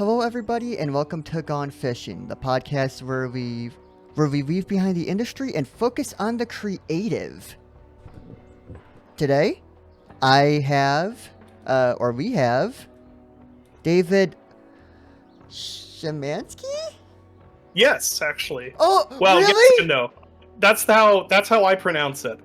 Hello, everybody, and welcome to Gone Fishing, the podcast where we leave behind the industry and focus on the creative. Today, we have David Shemansky. Yes, actually. Oh, Well, yes really? and no. That's how I pronounce it.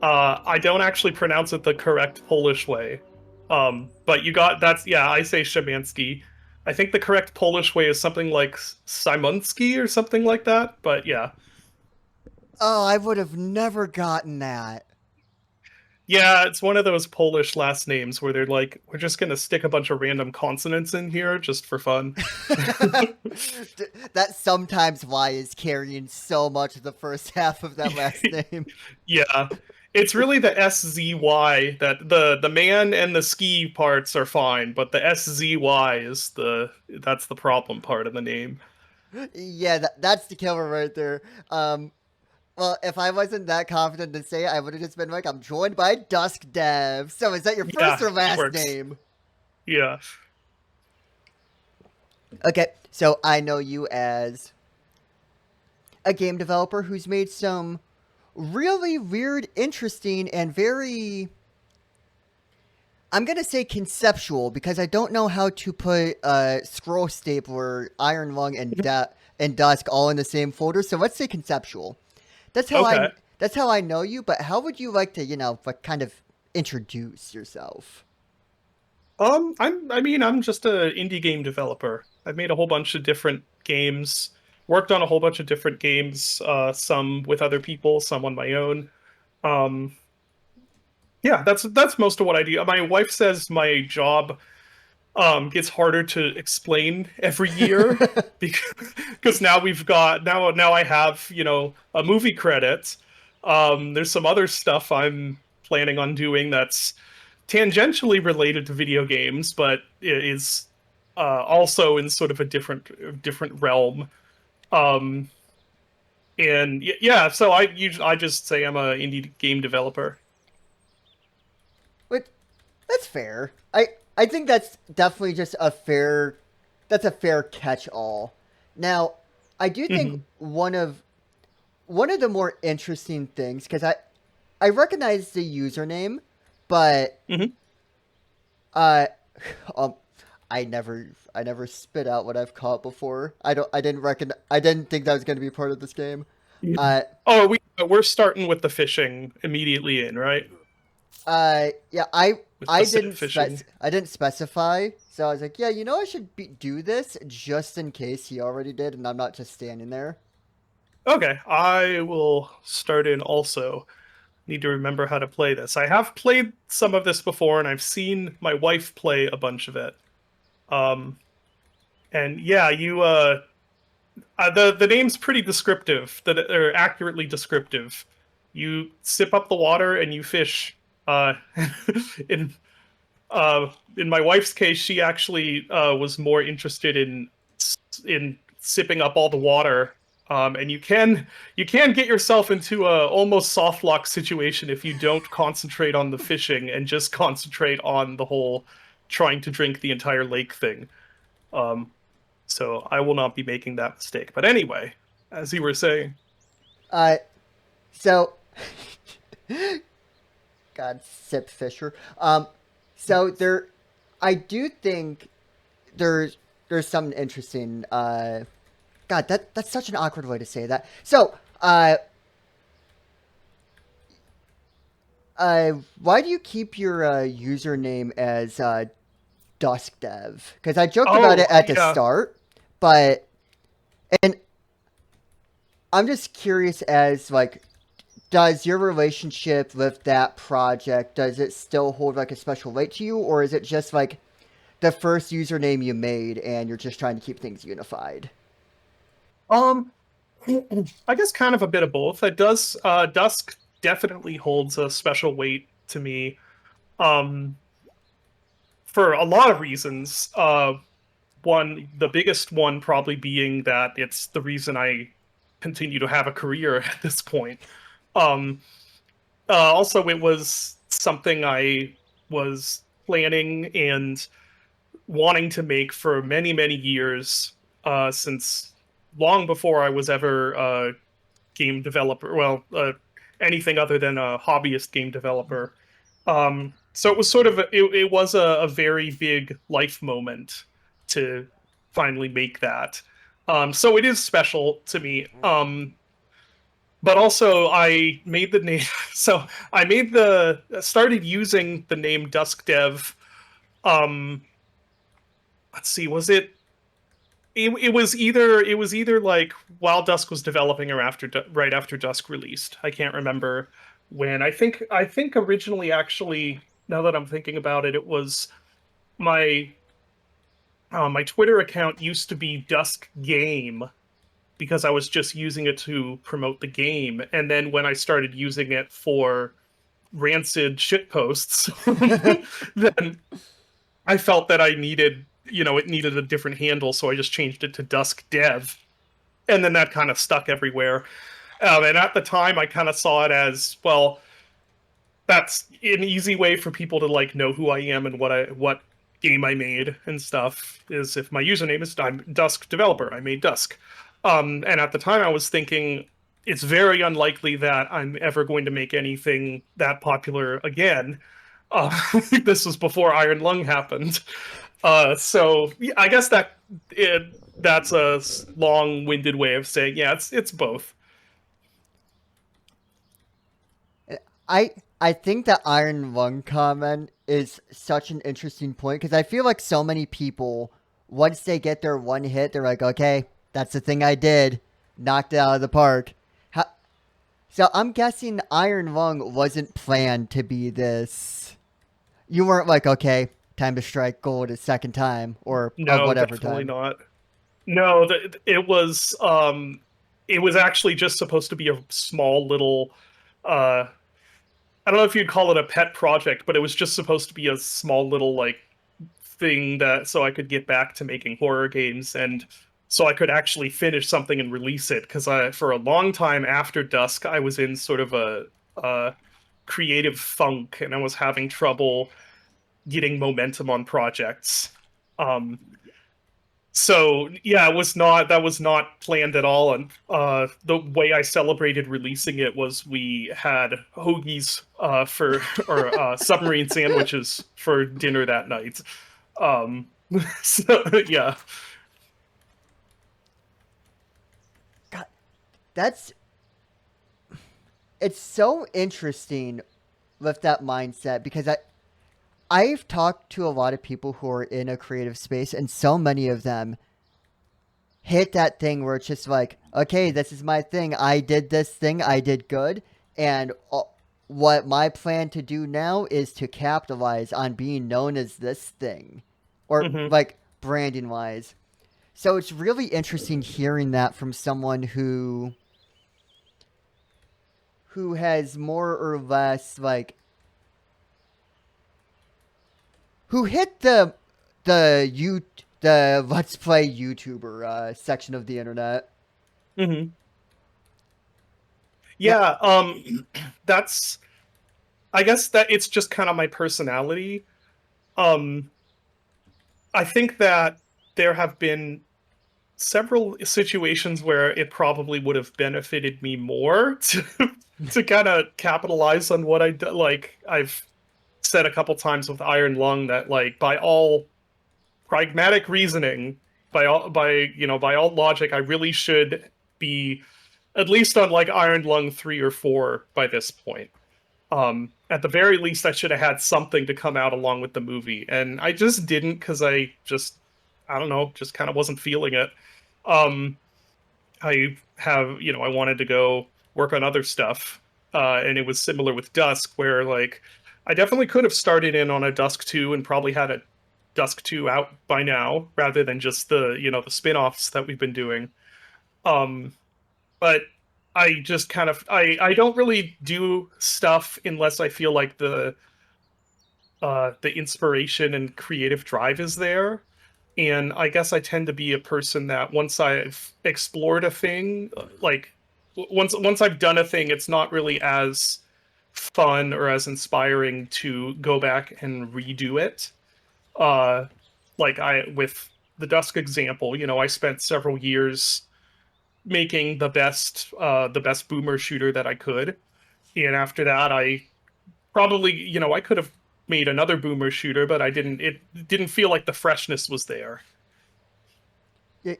I don't actually pronounce it the correct Polish way. But I say Szymanski. I think the correct Polish way is something like Simonski or something like that. But yeah. Oh, I would have never gotten that. Yeah, it's one of those Polish last names where they're like, we're just gonna stick a bunch of random consonants in here just for fun. That sometimes why is carrying so much of the first half of that last name. Yeah. It's really the SZY that the man and the ski parts are fine, but the SZY is that's the problem part of the name. Yeah, that's the killer right there. Well, if I wasn't that confident to say it, I would have just been like, I'm joined by DuskDev. So is that your first Yeah, or it last works. name? Yeah. Okay, so I know you as a game developer who's made some really weird, interesting, and very, I'm going to say conceptual, because I don't know how to put Scroll Stapler, Iron Lung, and Dusk all in the same folder, so let's say conceptual. That's how Okay. I that's how I know you, but how would you like to, like kind of introduce yourself? I'm just a indie game developer. I've made a whole bunch of different games, worked on a whole bunch of different games, some with other people, some on my own. Um, yeah, that's most of what I do. My wife says my job gets harder to explain every year because now I have, a movie credit. There's some other stuff I'm planning on doing that's tangentially related to video games, but it is also in sort of a different realm. Um, so I just say I'm a indie game developer. But that's fair. I think that's definitely just a fair catch all. Now, I do think Hmm. one of the more interesting things, because I recognize the username, but Hmm. uh um I never spit out what I've caught before. I didn't think that was going to be part of this game. Uh Oh, we're starting with the fishing immediately in, right? yeah, With the sit fishing. I didn't specify, so I was like, yeah, I should do this just in case he already did, and I'm not just standing there. Okay, I will start in also. Need to remember how to play this. I have played some of this before, and I've seen my wife play a bunch of it. Um, and yeah, the name's pretty descriptive, that or accurately descriptive. You sip up the water and you fish. Uh, in in my wife's case, she actually was more interested in sipping up all the water. And you can get yourself into a almost soft lock situation if you don't concentrate on the fishing and just concentrate on the whole trying to drink the entire lake thing. Um, so I will not be making that mistake. But anyway, as you were saying, Uh, so God, Sip Fisher. So I do think there's something interesting. God, that's such an awkward way to say that. So, why do you keep your username as DuskDev? Because I joked about it oh at the yeah, start, but and I'm just curious as like, does your relationship with that project, does it still hold like a special weight to you, or is it just like the first username you made and you're just trying to keep things unified? um, I guess kind of a bit of both. It does. Dusk definitely holds a special weight to me. Um, for a lot of reasons. The biggest one probably being that it's the reason I continue to have a career at this point. Um, Also, it was something I was planning and wanting to make for many, many years, since long before I was ever a game developer. Well, anything other than a hobbyist game developer. So it was sort of it was a very big life moment to finally make that. So it is special to me. But also I made the name. So I made the started using the name DuskDev. Um, let's see, was it it was either like while Dusk was developing or after right after Dusk released. I can't remember when. I think originally, actually, now that I'm thinking about it, it was my my Twitter account used to be Dusk Game because I was just using it to promote the game, and then when I started using it for rancid shit posts, then I felt that I needed, it needed a different handle, so I just changed it to Dusk Dev, and then that kind of stuck everywhere. And at the time, I kind of saw it as, well, that's an easy way for people to like know who I am and what game I made and stuff. Is if my username is, I'm Dusk Developer, I made Dusk. And at the time, I was thinking it's very unlikely that I'm ever going to make anything that popular again. This was before Iron Lung happened. So yeah, I guess that's a long-winded way of saying, yeah, it's both. I I think the Iron Lung comment is such an interesting point because I feel like so many people, once they get their one hit, they're like, okay, that's the thing I did, knocked it out of the park. How, so I'm guessing Iron Lung wasn't planned to be this. You weren't like, okay, time to strike gold a second time or a No, whatever definitely time. not. No, it was actually just supposed to be a small little uh I don't know if you'd call it a pet project, but it was just supposed to be a small little like thing that so I could get back to making horror games and so I could actually finish something and release it because I for a long time after Dusk I was in sort of a creative funk and I was having trouble getting momentum on projects. Um so yeah, it was not that was not planned at all. And the way I celebrated releasing it was we had hoagies for or submarine sandwiches for dinner that night. Um, so yeah, God, that's it's so interesting with that mindset because I've talked to a lot of people who are in a creative space, and so many of them hit that thing where it's just like, okay, this is my thing. I did this thing. I did good. And what my plan to do now is to capitalize on being known as this thing, or hmm like branding wise. So it's really interesting hearing that from someone who has more or less like who hit the Let's Play YouTuber section of the internet. hmm Yeah. yeah. That's I guess that it's just kind of my personality. Um, I think that there have been several situations where it probably would have benefited me more to kind of capitalize on what I do. Like I've said a couple times with Iron Lung that like by all pragmatic reasoning, by all logic, I really should be at least on like Iron Lung 3 or 4 by this point. At the very least, I should have had something to come out along with the movie, and I just didn't because I don't know, just kind of wasn't feeling it. Um, I wanted to go work on other stuff, and it was similar with Dusk, where like I definitely could have started in on a Dusk 2 and probably had a Dusk 2 out by now, rather than just the spin-offs that we've been doing. Um, but I just kind of I don't really do stuff unless I feel like the inspiration and creative drive is there. And I guess I tend to be a person that once I've explored a thing, like once I've done a thing, it's not really as fun or as inspiring to go back and redo it. Uh, like I with the Dusk example, I spent several years making the best boomer shooter that I could. And after that, I probably, I could have made another boomer shooter, but I didn't. It didn't feel like the freshness was there.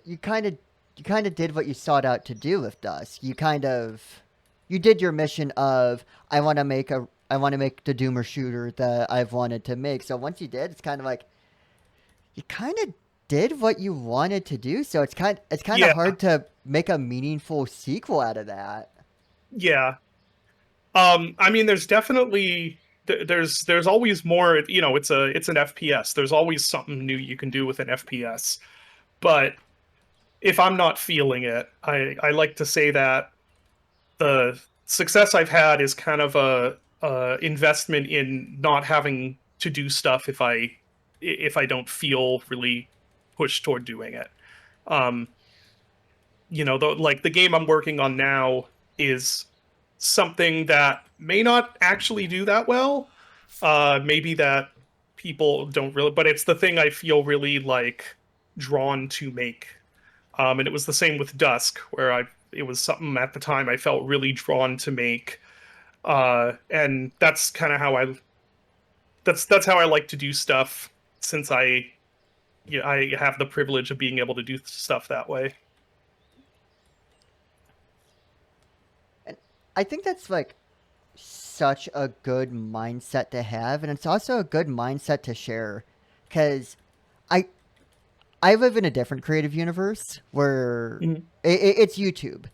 You kind of did what you sought out to do with Dusk. You did your mission of I want to make the Doomer shooter that I've wanted to make. So once you did, it's kind of like you kind of did what you wanted to do. So it's kind of Yeah, hard to make a meaningful sequel out of that. yeah. I mean, there's definitely there's always more. It's an FPS. There's always something new you can do with an FPS. But if I'm not feeling it, I like to say that the success I've had is kind of a investment in not having to do stuff if I don't feel really pushed toward doing it. Um, like the game I'm working on now is something that may not actually do that well. Maybe that people don't really, but it's the thing I feel really like drawn to make. And it was the same with Dusk, where it was something at the time I felt really drawn to make. And that's kind of how that's how I like to do stuff since I have the privilege of being able to do stuff that way. And I think that's like such a good mindset to have, and it's also a good mindset to share, because I I live in a different creative universe where Hmm. it's YouTube,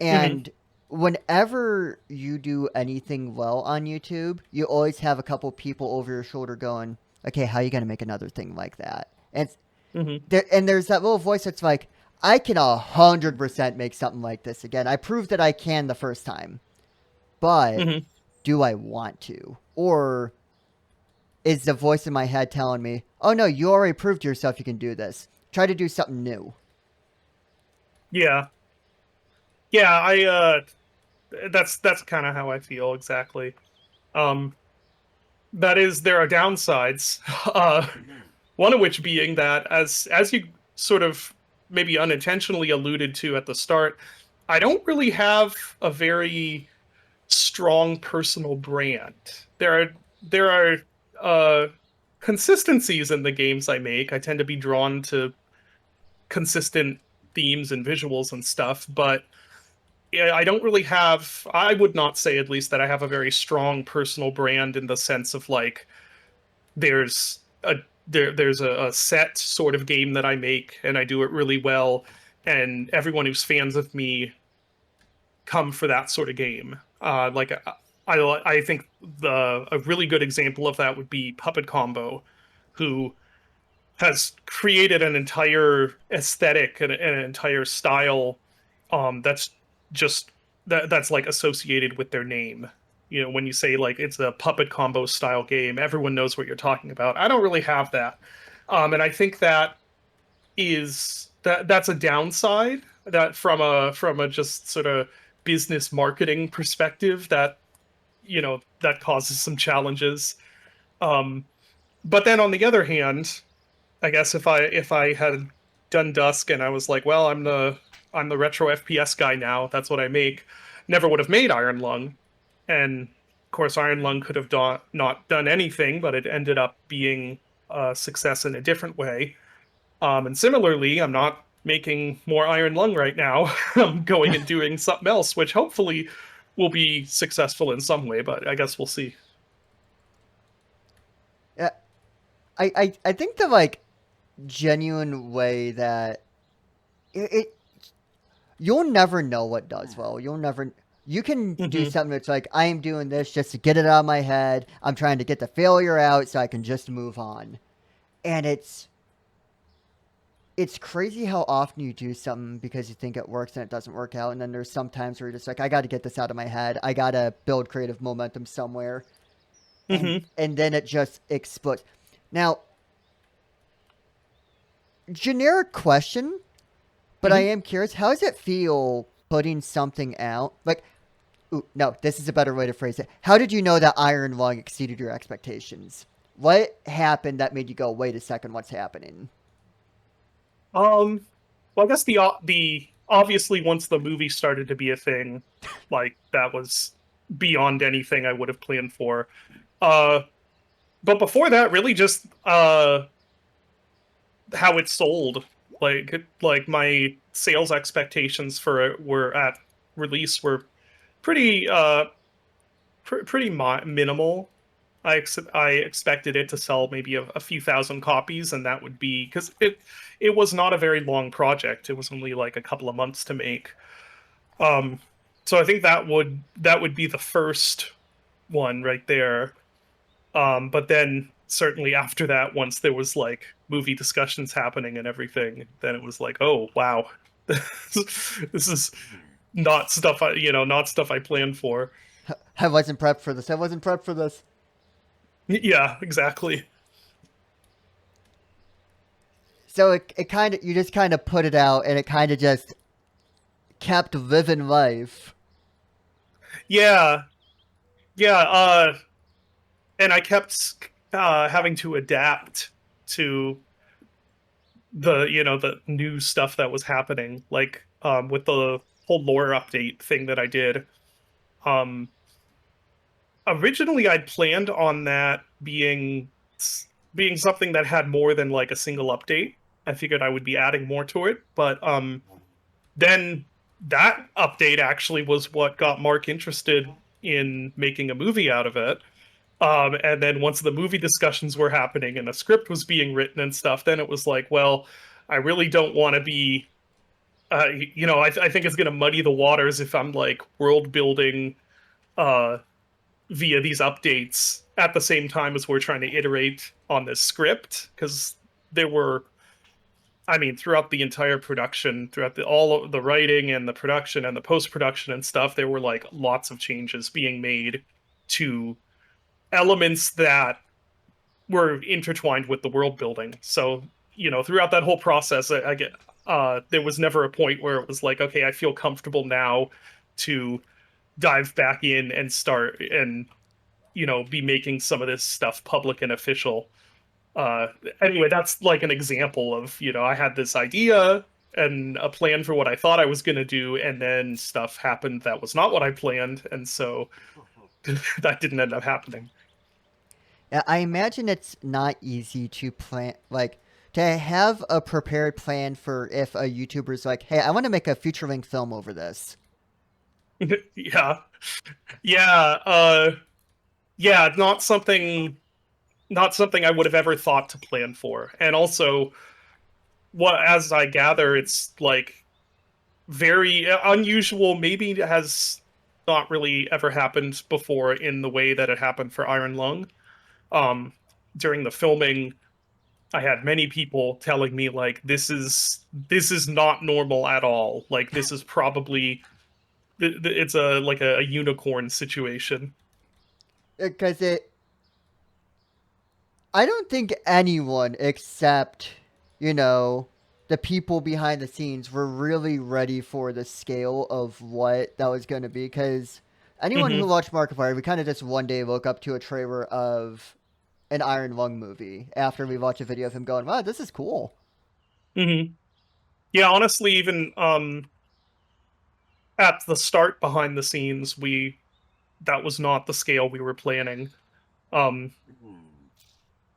Hmm. and whenever you do anything well on YouTube, you always have a couple people over your shoulder going, "Okay, how are you gonna make another thing like that?" Hmm. And there's that little voice that's like, "I can 100% make something like this again. I proved that I can the first time, but Hmm. do I want to?" Or is the voice in my head telling me, "Oh no, you already proved to yourself you can do this. Try to do something new." Yeah. Yeah, that's kind of how I feel exactly. Um, that is, there are downsides. Uh, one of which being that, as you sort of maybe unintentionally alluded to at the start, I don't really have a very strong personal brand. There are uh, consistencies in the games I make. I tend to be drawn to consistent themes and visuals and stuff, but yeah, I don't really have. I would not say, at least, that I have a very strong personal brand in the sense of like there's a there's a set sort of game that I make and I do it really well, and everyone who's fans of me come for that sort of game. I think the a really good example of that would be Puppet Combo, who has created an entire aesthetic and an entire style that's just that's like associated with their name. When you say like it's a Puppet Combo style game, everyone knows what you're talking about. I don't really have that. And I think that's a downside, that from a just sort of business marketing perspective, that causes some challenges. Um, but then on the other hand, I guess if I had done Dusk and I was like, well, I'm the retro FPS guy now. That's what I make. Never would have made Iron Lung, and of course, Iron Lung could have not done anything, but it ended up being a success in a different way. And similarly, I'm not making more Iron Lung right now. I'm going and doing something else, which hopefully will be successful in some way. But I guess we'll see. Yeah, I think the like genuine way that it you'll never know what does well. You can do Hmm. something that's like, I am doing this just to get it out of my head. I'm trying to get the failure out so I can just move on. And it's crazy how often you do something because you think it works and it doesn't work out. And then there's some times where you're just like, I got to get this out of my head. I got to build creative momentum somewhere. Hmm. And then it just explodes. Now, generic question, but I Hmm. am curious, how does it feel putting something out? Like, ooh, no, this is a better way to phrase it. How did you know that Iron Lung exceeded your expectations? What happened that made you go, wait a second, what's happening? Well, I guess the obviously once the movie started to be a thing, like that was beyond anything I would have planned for. Uh, but before that, really just how it sold. Like my sales expectations for it were at release were pretty pretty minimal. I expected it to sell maybe a few thousand copies, and that would be because it was not a very long project. It was only like a couple of months to make. Um, so I think that would be the first one right there. But then certainly after that, once there was like movie discussions happening and everything, then it was like, oh wow, this is not stuff not stuff I planned for. I wasn't prepped for this. I wasn't prepped for this. Yeah, exactly. So it kind of, you just kind of put it out and it kind of just kept living life. Yeah, yeah. And I kept having to adapt to the new stuff that was happening, like with the whole lore update thing that I did. Um, Originally I'd planned on that being something that had more than like a single update. I figured I would be adding more to it, but then that update actually was what got Mark interested in making a movie out of it. And then once the movie discussions were happening and a script was being written and stuff, then it was like, well, I really don't want to be, I think it's going to muddy the waters if I'm like world building uh, via these updates at the same time as we're trying to iterate on this script. Because there were, I mean, throughout the entire production, throughout all of the writing and the production and the post production and stuff, there were like lots of changes being made to elements that were intertwined with the world building. So, throughout that whole process, I get there was never a point where it was like, okay, I feel comfortable now to dive back in and start and be making some of this stuff public and official. Uh, anyway, that's like an example of I had this idea and a plan for what I thought I was going to do, and then stuff happened that was not what I planned, and so that didn't end up happening. I imagine it's not easy to plan, like, to have a prepared plan for if a YouTuber's like, hey, I want to make a feature length film over this. Yeah, yeah, yeah. Not something I would have ever thought to plan for. And also, what as I gather, it's like very unusual. Maybe it has not really ever happened before in the way that it happened for Iron Lung. Um, During the filming, I had many people telling me like this is not normal at all. Like this is probably it's a like a unicorn situation. Because I don't think anyone except, you know, the people behind the scenes were really ready for the scale of what that was going to be. Because anyone who Hmm. watched Markiplier, we kind of just one day woke up to a trailer of an Iron Lung movie after we watched a video of him going, wow, this is cool. Hmm. Yeah, honestly, even at the start behind the scenes, we that was not the scale we were planning. Um,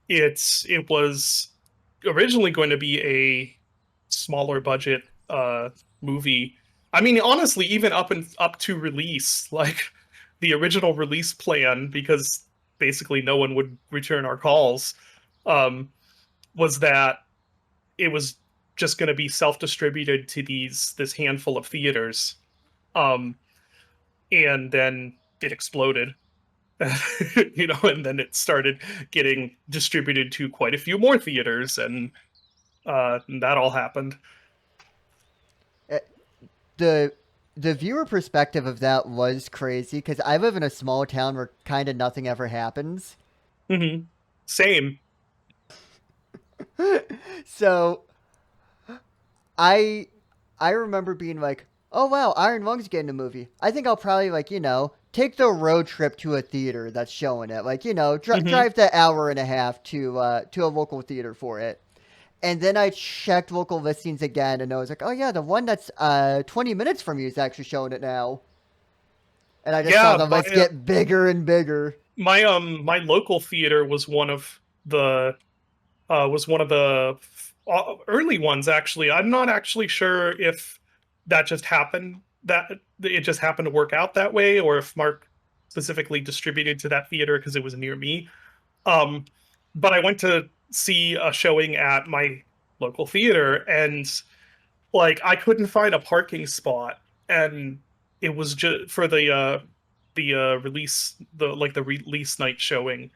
it was originally going to be a smaller budget movie. I mean, honestly, even up to release, like the original release plan, because basically no one would return our calls, um, was that it was just going to be self-distributed to this handful of theaters. Um, and then it exploded. And then it started getting distributed to quite a few more theaters, and that all happened. Uh, The the viewer perspective of that was crazy because I live in a small town where kind of nothing ever happens. Hmm. Same. So I I remember being like, oh wow, Iron Lung's getting a movie. I think I'll probably like, take the road trip to a theater that's showing it. Like, Hmm. drive the hour and a half to a local theater for it. And then I checked local listings again, and I was like, oh yeah, the one that's 20 minutes from you is actually showing it now. And I just saw Yeah, the list get bigger and bigger. my local theater the was one of the early ones actually. I'm not actually sure if that just happened that it just happened to work out that way, or if Mark specifically distributed to that theater because it was near me. Um, but I went to see a showing at my local theater, and like I couldn't find a parking spot, and it was just for the release the release night showing.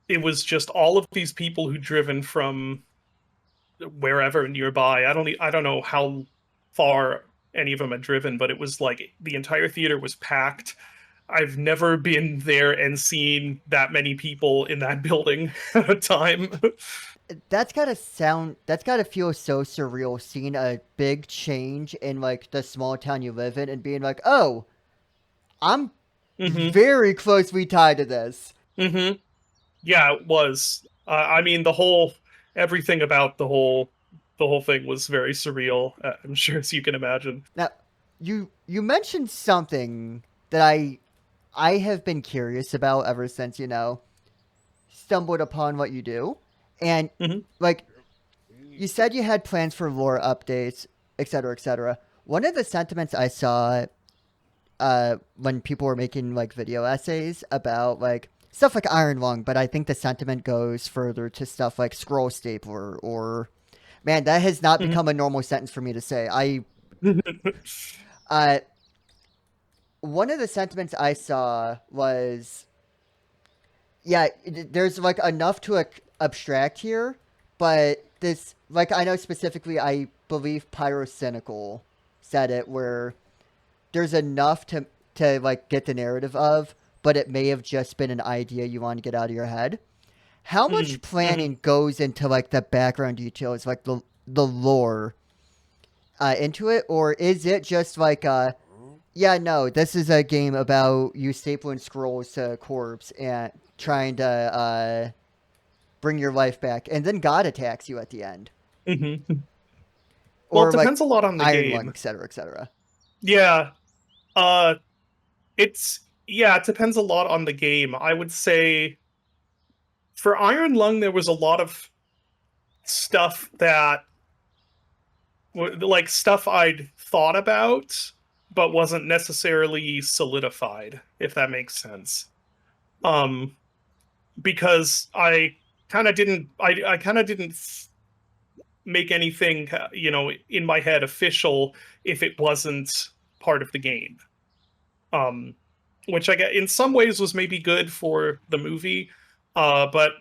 It was just all of these people who'd driven from wherever nearby. I don't know how far any of them had driven, but it was like the entire theater was packed. I've never been there and seen that many people in that building at a time. That's gotta feel so surreal seeing a big change in like the small town you live in and being like, oh, I'm Hmm. very closely tied to this. Hmm. Yeah, it was. I mean, the whole everything about the whole thing was very surreal. I'm sure as you can imagine. Now, you mentioned something that I have been curious about ever since, stumbled upon what you do. And Hmm. like you said you had plans for lore updates, etc., etc. One of the sentiments I saw when people were making like video essays about like stuff like Iron Lung, but I think the sentiment goes further to stuff like Scroll Stapler or man, that has not Hmm. become a normal sentence for me to say. Uh one of the sentiments I saw was yeah, there's like enough to abstract here, but this like I know specifically I believe Pyrocynical said it where there's enough to like get the narrative of, but it may have just been an idea you want to get out of your head. How much Hmm. planning goes into like the background details, like the lore into it, or is it just like yeah, no, this is a game about you stapling scrolls to a corpse and trying to bring your life back, and then God attacks you at the end, Hmm. Well, it or like depends a lot on the Iron Lung, game. etc., etc. Yeah. Uh, it depends a lot on the game. I would say for Iron Lung, there was a lot of stuff that like stuff I'd thought about, but wasn't necessarily solidified, if that makes sense. Um, because I kind of didn't make anything, in my head official if it wasn't part of the game. Um, which I get in some ways was maybe good for the movie, but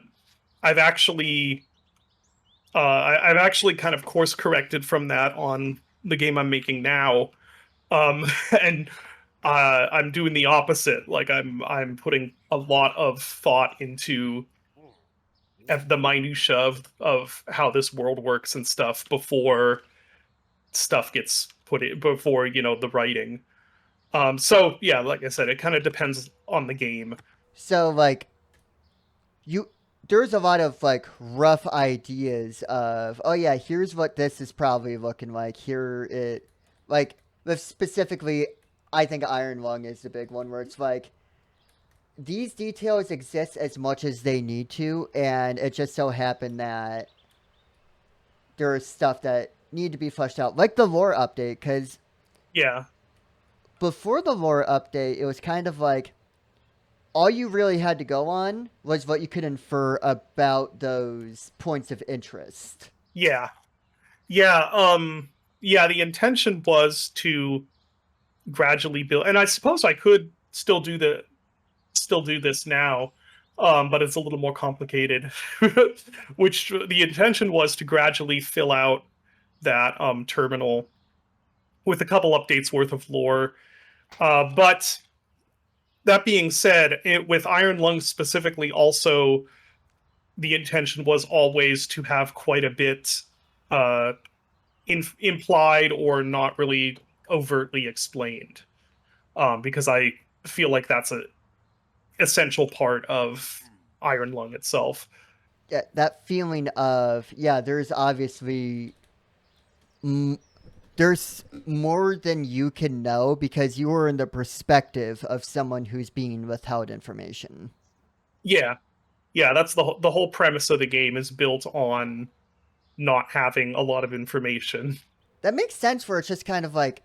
I've actually I've actually kind of course corrected from that on the game I'm making now, um, and I'm doing the opposite. Like I'm putting a lot of thought into the minutia of how this world works and stuff before stuff gets put in before the writing. So yeah, like I said, it kind of depends on the game. So like you there's a lot of like rough ideas of oh yeah here's what this is probably looking like here it like specifically I think Iron Lung is the big one where it's like these details exist as much as they need to and it just so happened that there's stuff that need to be fleshed out like the lore update because Yeah. before the lore update it was kind of like all you really had to go on was what you could infer about those points of interest. Yeah. Yeah. Yeah, the intention was to gradually build, and I suppose I could still do this now, but it's a little more complicated. Which the intention was to gradually fill out that terminal with a couple updates worth of lore. But that being said, with Iron Lung specifically, also the intention was always to have quite a bit uh, implied or not really overtly explained. Because feel like that's a essential part of Iron Lung itself. Yeah, that feeling of, yeah, there's obviously m- there's more than you can know because you are in the perspective of someone who's being withheld information. Yeah, yeah, that's the whole premise of the game is built on not having a lot of information. That makes sense where it's just kind of like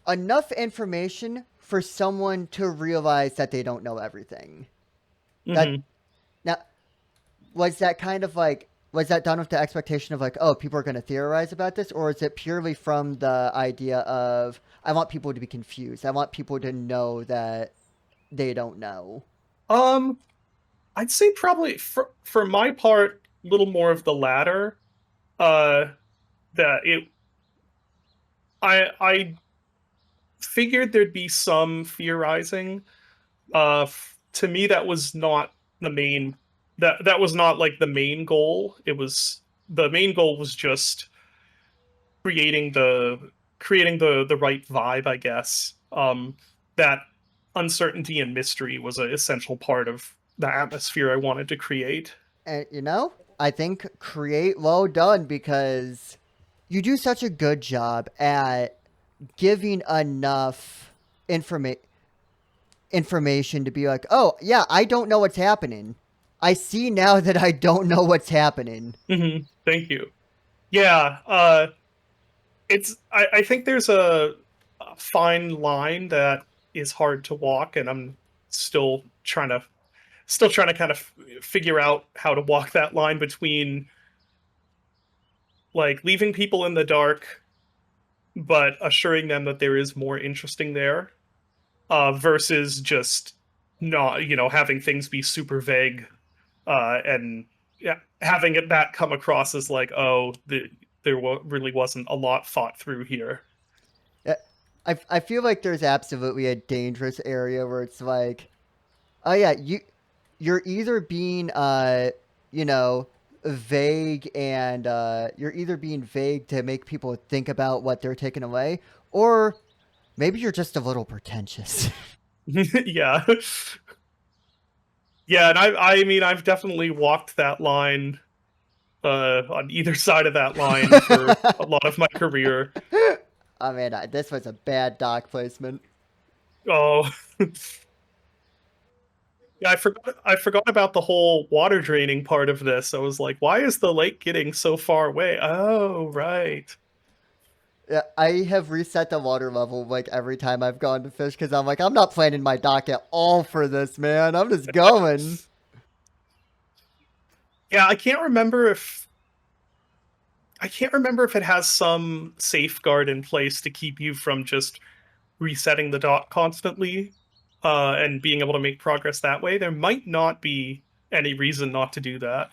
enough information for someone to realize that they don't know everything. That Hmm. now was that kind of like was that done with the expectation of like, oh, people are going to theorize about this, or is it purely from the idea of I want people to be confused, I want people to know that they don't know? Um, I'd say probably for my part, a little more of the latter. Uh, that it I figured there'd be some theorizing. To me, that was not the main that was not like the main goal. It was the main goal was just creating the right vibe, I guess. That uncertainty and mystery was an essential part of the atmosphere I wanted to create. And I think create well done because you do such a good job at giving enough information information to be like, oh, yeah, I don't know what's happening. I see now that I don't know what's happening. Thank you. Yeah, I think there's a fine line that is hard to walk, and I'm still trying to kind of figure out how to walk that line between like leaving people in the dark but assuring them that there is more interesting there, versus just not, having things be super vague, and yeah, having that come across as like, oh, there really wasn't a lot thought through here. Uh, I feel like there's absolutely a dangerous area where it's like, oh yeah, you're either being you know vague and you're either being vague to make people think about what they're taking away, or maybe you're just a little pretentious. Yeah. Yeah, and I mean I've definitely walked that line, on either side of that line for a lot of my career. I mean, this was a bad dock placement. Oh, yeah, I forgot about the whole water draining part of this. I was like, why is the lake getting so far away? Oh, right. Yeah, I have reset the water level like every time I've gone to fish because I'm like, I'm not planning my dock at all for this, man. I'm just going. Yeah, I can't remember if it has some safeguard in place to keep you from just resetting the dot constantly, and being able to make progress that way. There might not be any reason not to do that.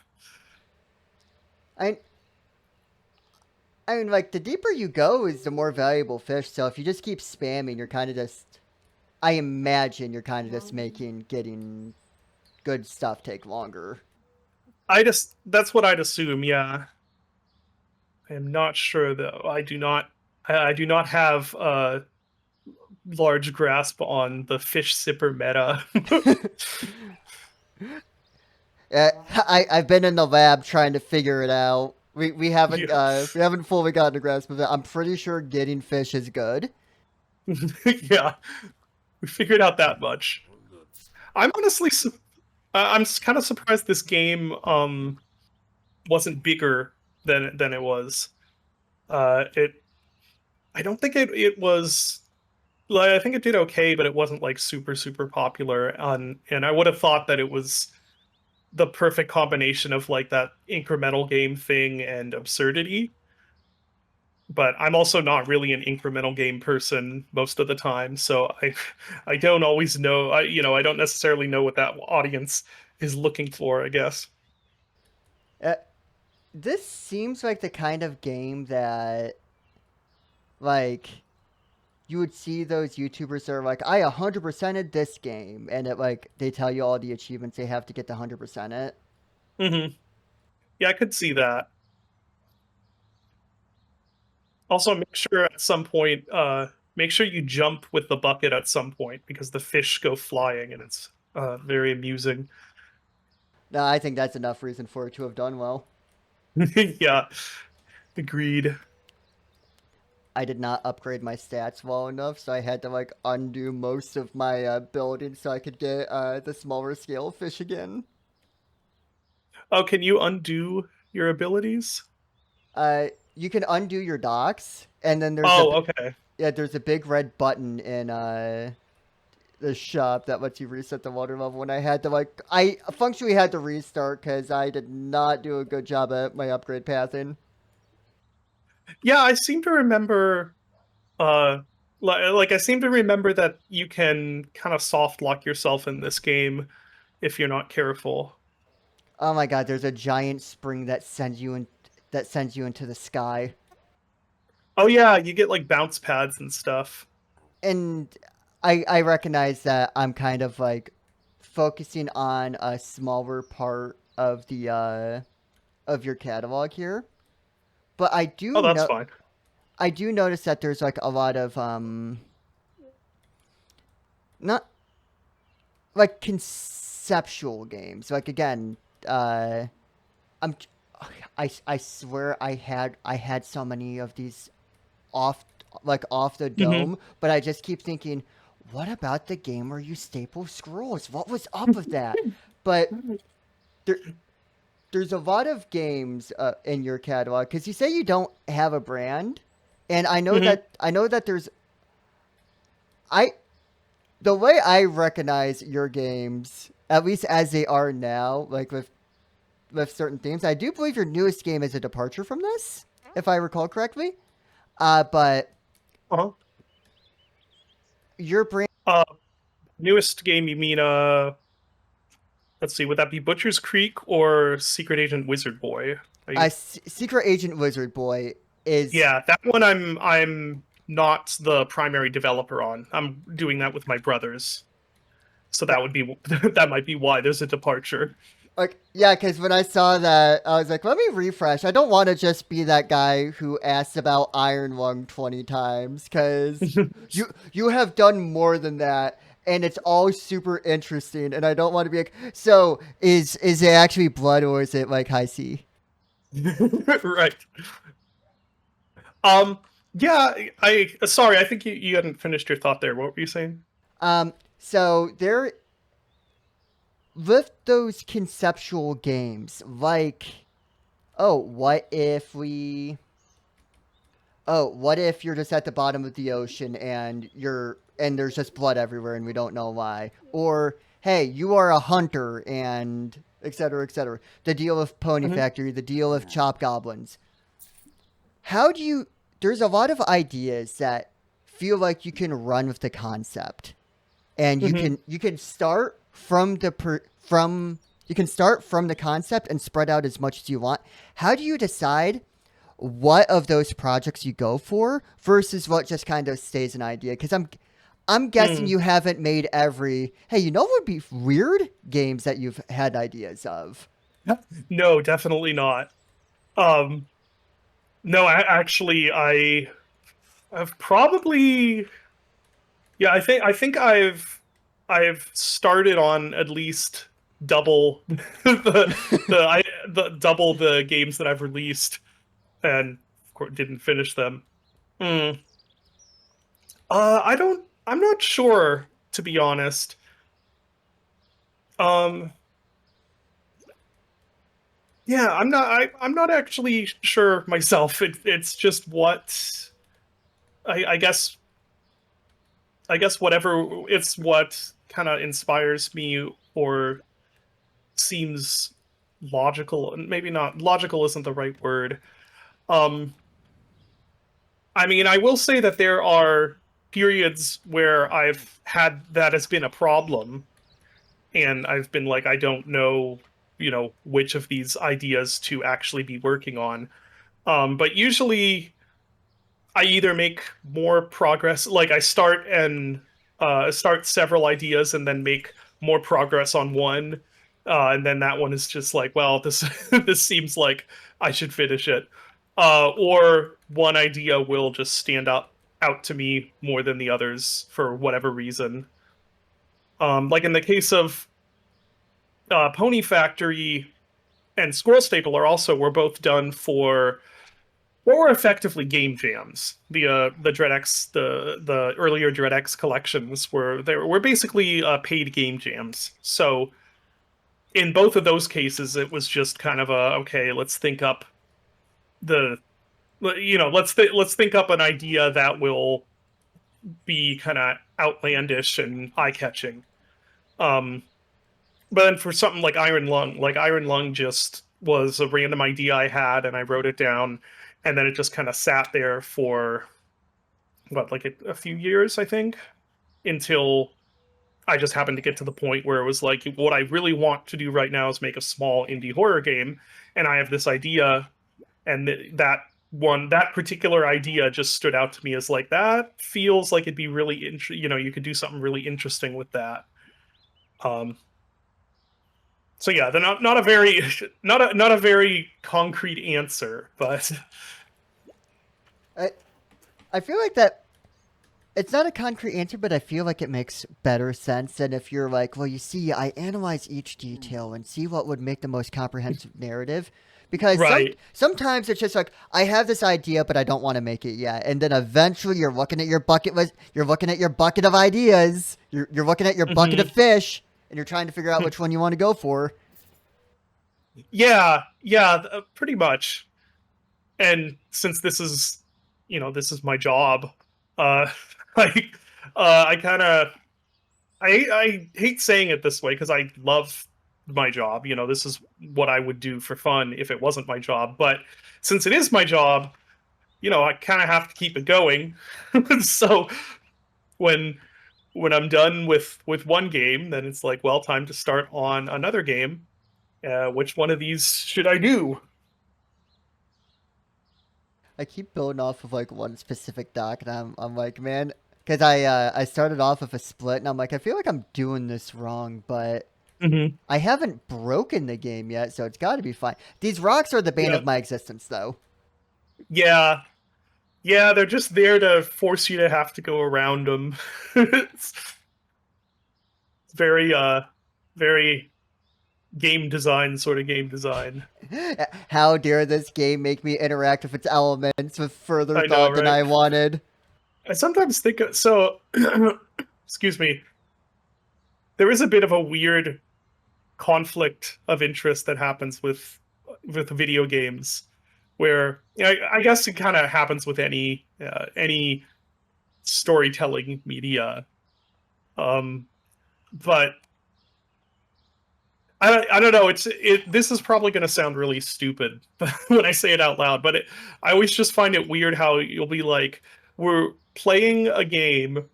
I I mean, like the deeper you go is the more valuable fish. So if you just keep spamming, you're kind of just. I imagine you're kind of just making getting good stuff take longer. That's what I'd assume, yeah. I am not sure though. I do not have a large grasp on the fish sipper meta. I've been in the lab trying to figure it out. Yeah. We haven't fully gotten a grasp of it. I'm pretty sure getting fish is good. Yeah, we figured out that much. I'm honestly I'm kind of surprised this game wasn't bigger than it was. It I don't think it was like, I think it did okay, but it wasn't like super popular. And I would have thought that it was the perfect combination of like that incremental game thing and absurdity. But I'm also not really an incremental game person most of the time, so I don't always know. I don't necessarily know what that audience is looking for, I guess. Uh, this seems like the kind of game that, like, you would see those YouTubers that are like, I 100%ed this game, and they tell you all the achievements they have to get to 100% it. Hmm. Yeah, I could see that. Also, make sure at some point, make sure you jump with the bucket at some point because the fish go flying and it's very amusing. No, I think that's enough reason for it to have done well. Yeah, agreed. I did not upgrade my stats well enough, so I had to like undo most of my building so I could get the smaller scale fish again. Oh, can you undo your abilities? You can undo your docks, and then Oh, okay. there's a big red button in the shop that lets you reset the water level. And I had to I functionally had to restart because I did not do a good job at my upgrade pathing. Yeah, I seem to remember like I seem to remember that you can kind of soft lock yourself in this game if you're not careful. Oh my god, there's a giant spring that sends you into the sky. Oh yeah, you get like bounce pads and stuff. And I recognize that I'm kind of like focusing on a smaller part of the of your catalog here, but Oh, that's fine. I do notice that there's like a lot of not like conceptual games. Like again, I'm I swear I had so many of these off off the Hmm. dome, but I just keep thinking, what about the game where you staple scrolls? What was up with that? But there there's a lot of games in your catalog because you say you don't have a brand, and Hmm. I know that there's I the way I recognize your games, at least as they are now, like with certain themes. I do believe your newest game is a departure from this, if I recall correctly. But Uh-huh. your brand, Uh, newest game you mean let's see, would that be Butcher's Creek or Secret Agent Wizard Boy? Are you... Secret Agent Wizard Boy is Yeah, that one I'm not the primary developer on. I'm doing that with my brothers. So that would be that might be why there's a departure. like yeah, because when I saw that, I was like, let me refresh. I don't want to just be that guy who asks about Iron Lung 20 times, because you have done more than that. And it's all super interesting, and I don't want to be like, so is it actually blood or is it like high C? Right. Um, yeah, I sorry, I think you hadn't finished your thought there. What were you saying? So there with those conceptual games, like, oh, what if you're just at the bottom of the ocean and there's just blood everywhere and we don't know why? Or hey, you are a hunter and et cetera, et cetera. The deal of Pony Hmm. Factory, the deal of Chop Goblins. How do you there's a lot of ideas that feel like you can run with the concept, and Hmm. you can start from you can start from the concept and spread out as much as you want. How do you decide what of those projects you go for versus what just kind of stays an idea? Because I'm guessing Mm. you haven't made every hey, you know what would be weird games that you've had ideas of. No, definitely not. Um, no, actually, I've probably yeah, I've started on at least double the double the games that I've released, and of course didn't finish them. Mm. I don't. I'm not sure, to be honest. Um, yeah, I'm not actually sure myself. It's just what I guess. I guess whatever it's what kind of inspires me or seems logical. And maybe not logical isn't the right word. Um, I mean, I will say that there are periods where I've had that has been a problem and I've been like, I don't know, which of these ideas to actually be working on. But usually I either make more progress, like I start several ideas and then make more progress on one, and then that one is just like, well, this this seems like I should finish it, or one idea will just stand up out to me more than the others for whatever reason. Like in the case of Pony Factory and Squirrel Stapler also were both done for what were effectively game jams. The DreadX the earlier DreadX collections were basically paid game jams. So in both of those cases, it was just kind of a okay, let's think up the let's think up an idea that will be kind of outlandish and eye catching. Um, but then for something like Iron Lung just was a random idea I had and I wrote it down, and then it just kind of sat there for what, like a few years, I think, until I just happened to get to the point where it was like, what I really want to do right now is make a small indie horror game, and I have this idea, and that particular idea just stood out to me as like, that feels like it'd be really you could do something really interesting with that. Um, so yeah, they're not a very not a very concrete answer, but I I feel like that it's not a concrete answer, but I feel like it makes better sense than if you're like, well, you see, I analyze each detail and see what would make the most comprehensive narrative. Because right. sometimes it's just like I have this idea, but I don't want to make it yet, and then eventually you're looking at your bucket you're looking at your bucket of ideas, you're looking at your bucket Hmm. of fish, and you're trying to figure out which one you want to go for. Yeah, yeah, pretty much. And since this is my job, uh, like, I kind of, I hate saying it this way because I love my job. This is what I would do for fun if it wasn't my job. But since it is my job, I kind of have to keep it going. So when I'm done with one game, then it's like, well, time to start on another game. Which one of these should I do? I keep building off of like one specific dock, and I'm like, man, because I started off with a split, and I'm like, I feel like I'm doing this wrong, but Hmm. I haven't broken the game yet, so it's got to be fine. These rocks are the bane Yeah, of my existence, though. yeah, yeah. They're just there to force you to have to go around them. It's very, very game design sort of game design. How dare this game make me interact with its elements with further I know, thought than right? I wanted? I sometimes think so. Excuse me. There is a bit of a weird conflict of interest that happens with video games, where I guess it kind of happens with any storytelling media. Um, but I don't know. This is probably going to sound really stupid when I say it out loud, but I always just find it weird how you'll be like, we're playing a game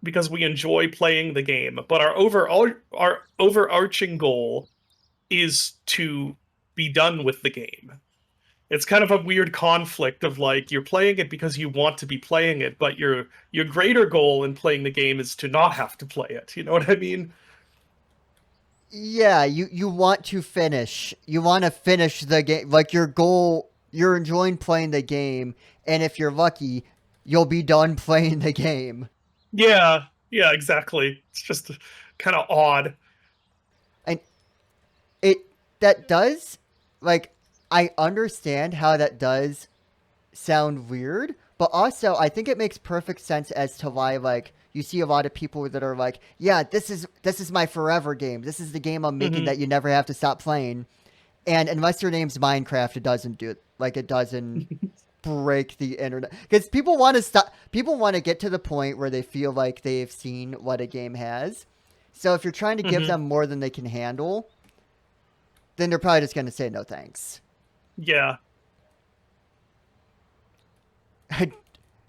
because we enjoy playing the game, but our overarching goal is to be done with the game. It's kind of a weird conflict of like, you're playing it because you want to be playing it, but your greater goal in playing the game is to not have to play it. You know what I mean? Yeah, you want to finish. You want to finish the game. Like your goal, you're enjoying playing the game, and if you're lucky, you'll be done playing the game. Yeah, yeah, exactly. It's just kind of odd. And it that does like I understand how that does sound weird, but also I think it makes perfect sense as to why like you see a lot of people that are like, yeah, this is my forever game. This is the game I'm making Hmm. that you never have to stop playing. And unless your name's Minecraft, it doesn't do it. Like it doesn't break the internet because people want to stop. People want to get to the point where they feel like they've seen what a game has. So if you're trying to give Hmm. them more than they can handle, then they're probably just going to say no thanks. Yeah.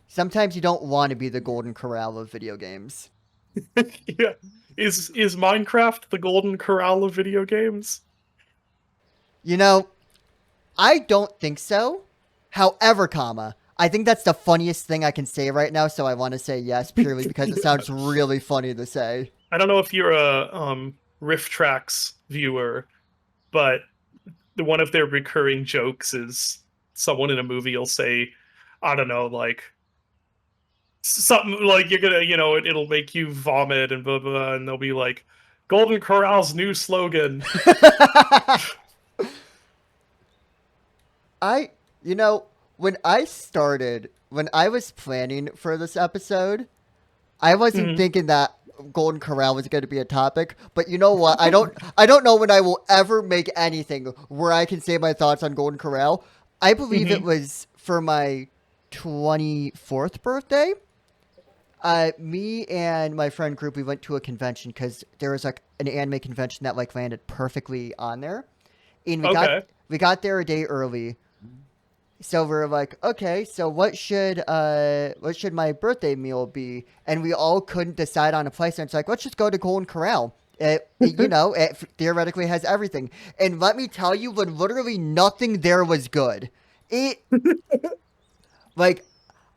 Sometimes you don't want to be the Golden Corral of video games. Yeah. Is Minecraft the Golden Corral of video games? You know, I don't think so. However, comma, I think that's the funniest thing I can say right now, so I want to say yes purely because it Yeah. sounds really funny to say. I don't know if you're a Riff Tracks viewer, but one of their recurring jokes is someone in a movie will say, I don't know, like, something like you're gonna, it'll make you vomit and blah blah, and they'll be like, Golden Corral's new slogan. I, when when I was planning for this episode, I wasn't Mhm, thinking that Golden Corral was going to be a topic, but you know what? I don't know when I will ever make anything where I can say my thoughts on Golden Corral. I believe it mhm. was for my 24th birthday. Me and my friend group, we went to a convention because there was like an anime convention that like landed perfectly on there, and Okay. we got there a day early. So we're like, okay, so what should my birthday meal be? And we all couldn't decide on a place. And it's like, let's just go to Golden Corral. It theoretically has everything. And let me tell you, when literally nothing there was good, it like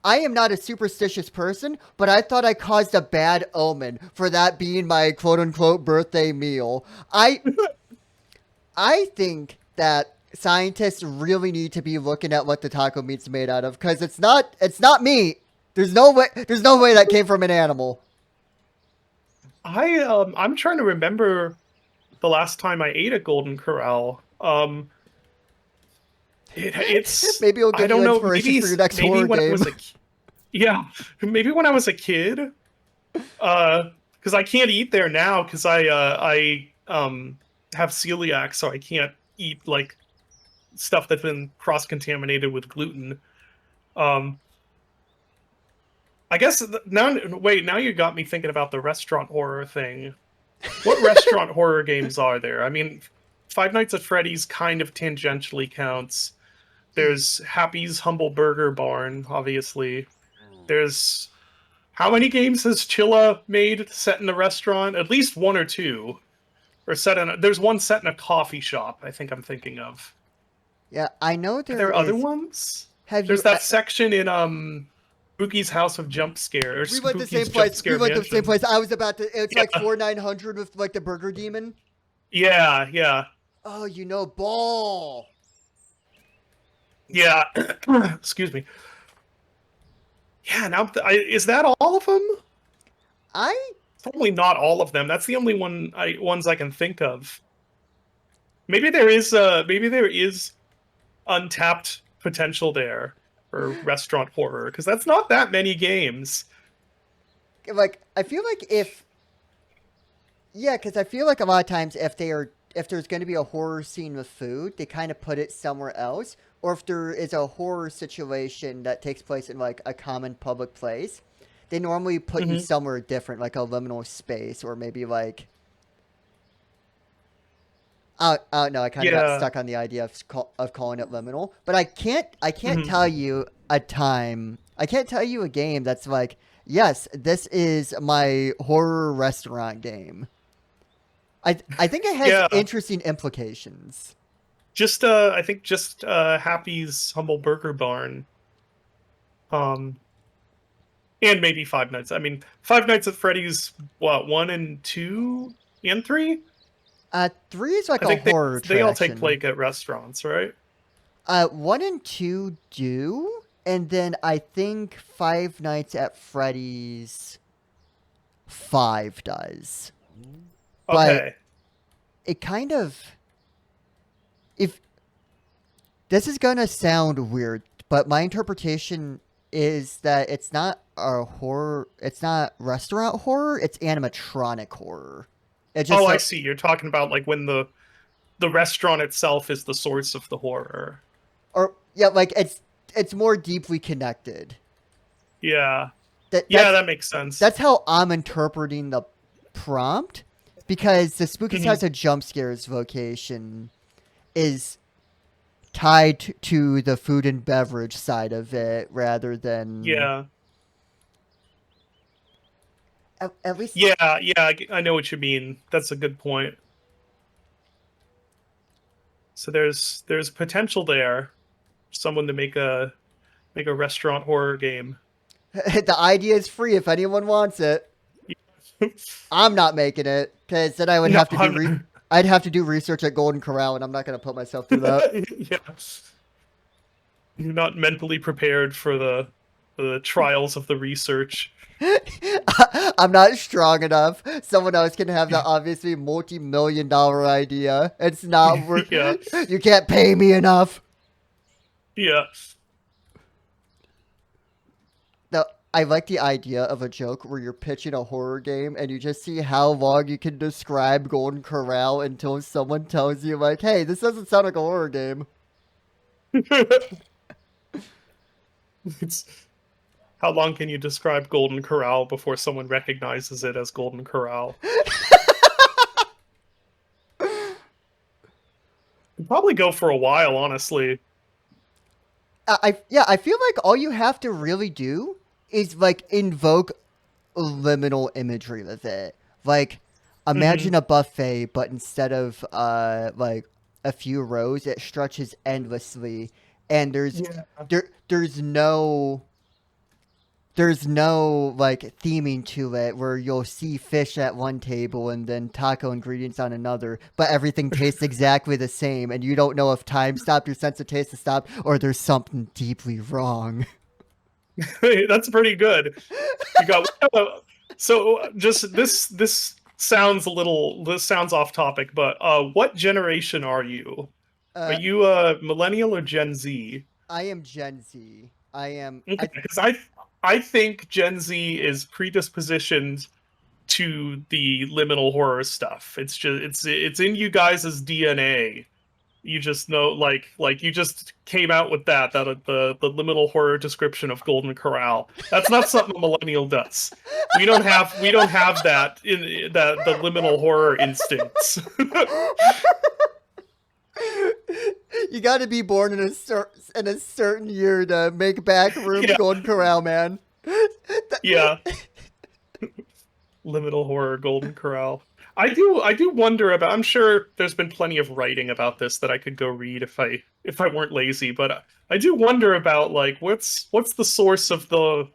I am not a superstitious person, but I thought I caused a bad omen for that being my quote unquote birthday meal. I think that scientists really need to be looking at what the taco meat's made out of because it's not meat. There's no way that came from an animal. I'm trying to remember the last time I ate at Golden Corral. It's Maybe it'll I give don't you know, inspiration for your next maybe horror when I game. was yeah, maybe when I was a kid. Because I can't eat there now because I have celiac, so I can't eat like stuff that's been cross contaminated with gluten. Um, I guess now, wait, now you got me thinking about the restaurant horror thing. What restaurant horror games are there? I mean, Five Nights at Freddy's kind of tangentially counts. There's Happy's Humble Burger Barn, obviously. There's how many games has Chilla made set in a restaurant? At least one or two. Or there's one set in a coffee shop, I think I'm thinking of. Yeah, I know Are there there other is. ones? Have There's you? that section in Spookie's House of Jump Scare, or We went to the same Spookie's Jump place. We Scare went to the same Mansion. place. I was about to. It's like Yeah. 4900 with like the Burger Demon. Yeah, yeah. Oh, ball. Yeah. Excuse me. Yeah, now is that all of them? I Probably not all of them. That's the only ones I can think of. Maybe there is untapped potential there for restaurant horror because that's not that many games. like. I feel like if Yeah, because I feel like a lot of times if there's going to be a horror scene with food, they kind of put it somewhere else. Or if there is a horror situation that takes place in like a common public place, they normally put you Hmm. somewhere different, like a liminal space, or maybe like I don't know. I kind of got Yeah. stuck on the idea of calling it liminal, but I can't Hmm. tell you a time. I can't tell you a game that's like, yes, this is my horror restaurant game. I think it has Yeah. interesting implications. Just I think just Happy's Humble Burger Barn. Um and maybe Five Nights. I mean, Five Nights at Freddy's, what, one and two and three? Three is like I a think horror they all take attraction. place at restaurants, right? One and two do, and then I think Five Nights at Freddy's five does. But Okay. it kind of if this is gonna sound weird, but my interpretation is that it's not a horror. It's not restaurant horror. It's animatronic horror. It just Oh, I so see. You're talking about like when the restaurant itself is the source of the horror. or yeah, like it's more deeply connected. Yeah. That Yeah, that's that makes sense. that's how I'm interpreting the prompt because the Spooky Hmm. House of Jump Scares vocation is tied to the food and beverage side of it rather than Yeah. at least Yeah, yeah, I know what you mean. That's a good point. So there's potential there. Someone to make a restaurant horror game. the idea is free if anyone wants it. I'm not making it because then I would No, have to do I'd have to do research at Golden Corral and I'm not going to put myself through that. yeah. You're not mentally prepared for the the trials of the research. I'm not strong enough. Someone else can have that obviously multi-million-dollar idea. It's not worth. Yeah, You can't pay me enough. yeah. Now, I like the idea of a joke where you're pitching a horror game and you just see how long you can describe Golden Corral until someone tells you, like, hey, this doesn't sound like a horror game. It's how long can you describe Golden Corral before someone recognizes it as Golden Corral? Could probably go for a while, honestly. Yeah, I feel like all you have to really do is, like, invoke liminal imagery with it. Like, Hmm. imagine a buffet, but instead of, like, a few rows, it stretches endlessly, and Yeah. there's no like theming to it where you'll see fish at one table and then taco ingredients on another, but everything tastes exactly the same, and you don't know if time stopped, your sense of taste has stopped, or there's something deeply wrong. That's pretty good. You got so just this sounds a little this sounds off topic, but what generation are you? Are Uh, you millennial or Gen Z? I am Gen Z. I am. Okay, because I think Gen Z is predispositioned to the liminal horror stuff. It's just it's in you guys' DNA. You just know like you just came out with that the liminal horror description of Golden Corral. That's not something a millennial does. We don't have that in that the liminal horror instincts. You got to be born in in a certain year to make back rooms Yeah, Golden Corral, man. yeah. Liminal horror Golden Corral. I do wonder about. I'm sure there's been plenty of writing about this that I could go read if I weren't lazy, but I do wonder about like what's the source of the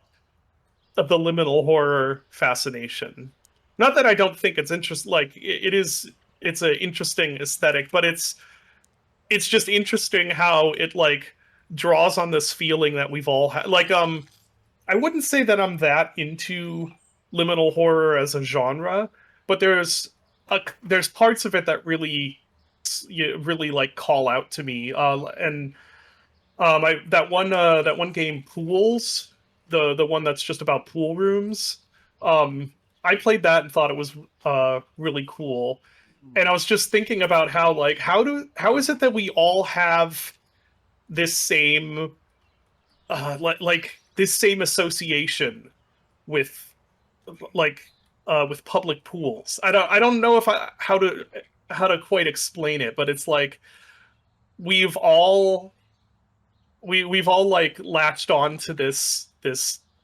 liminal horror fascination. Not that I don't think it's interesting. Like it is, it's an interesting aesthetic, but it's just interesting how it like draws on this feeling that we've all had. Like I wouldn't say that I'm that into liminal horror as a genre, but there's parts of it that really like call out to me. And I that one game Pools, the one that's just about pool rooms. I played that and thought it was really cool. And I was just thinking about how like how is it that we all have this same like this same association with like with public pools. I don't know if I how to quite explain it, but it's like we've all we've all like latched on to this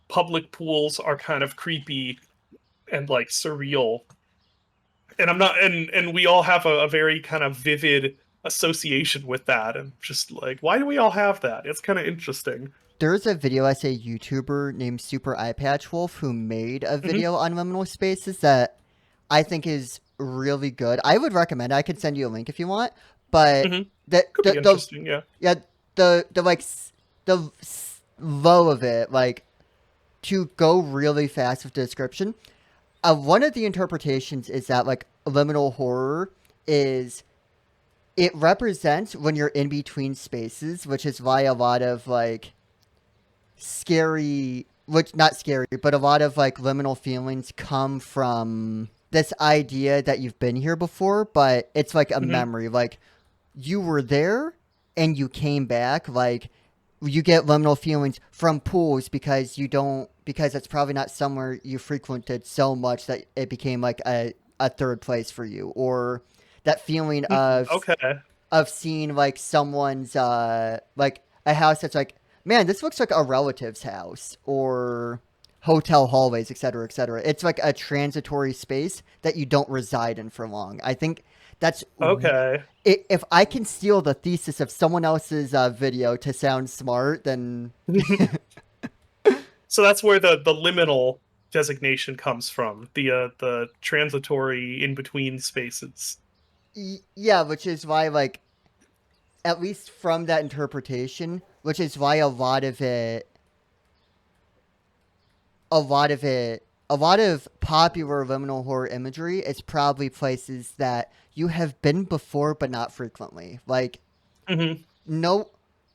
public pools are kind of creepy and like surreal. And I'm not and we all have a very kind of vivid association with that, and just like why do we all have that? It's kind of interesting. There's a video essay YouTuber named Super Eye Patch Wolf who made a Hmm. video on liminal spaces that I think is really good. I would recommend. I could send you a link if you want. But Hmm. the Could the, be the interesting, yeah. yeah the like low of it, like, to go really fast with the description. One of the interpretations is that, like, liminal horror is, it represents when you're in between spaces, which is why a lot of like scary, which not scary, but a lot of like liminal feelings come from this idea that you've been here before, but it's like a Hmm. memory. Like, you were there and you came back. Like, you get liminal feelings from pools because you don't, because it's probably not somewhere you frequented so much that it became like a third place for you, or that feeling Okay. of seeing like someone's like a house that's like, man, this looks like a relative's house, or hotel hallways, etc., etc. It's like a transitory space that you don't reside in for long. I think that's, Okay. if I can steal the thesis of someone else's video to sound smart, then So that's where the liminal designation comes from. The transitory in between spaces. yeah, which is why, like, at least from that interpretation, which is why a lot of it a lot of popular liminal horror imagery is probably places that you have been before but not frequently. Like Hmm. no,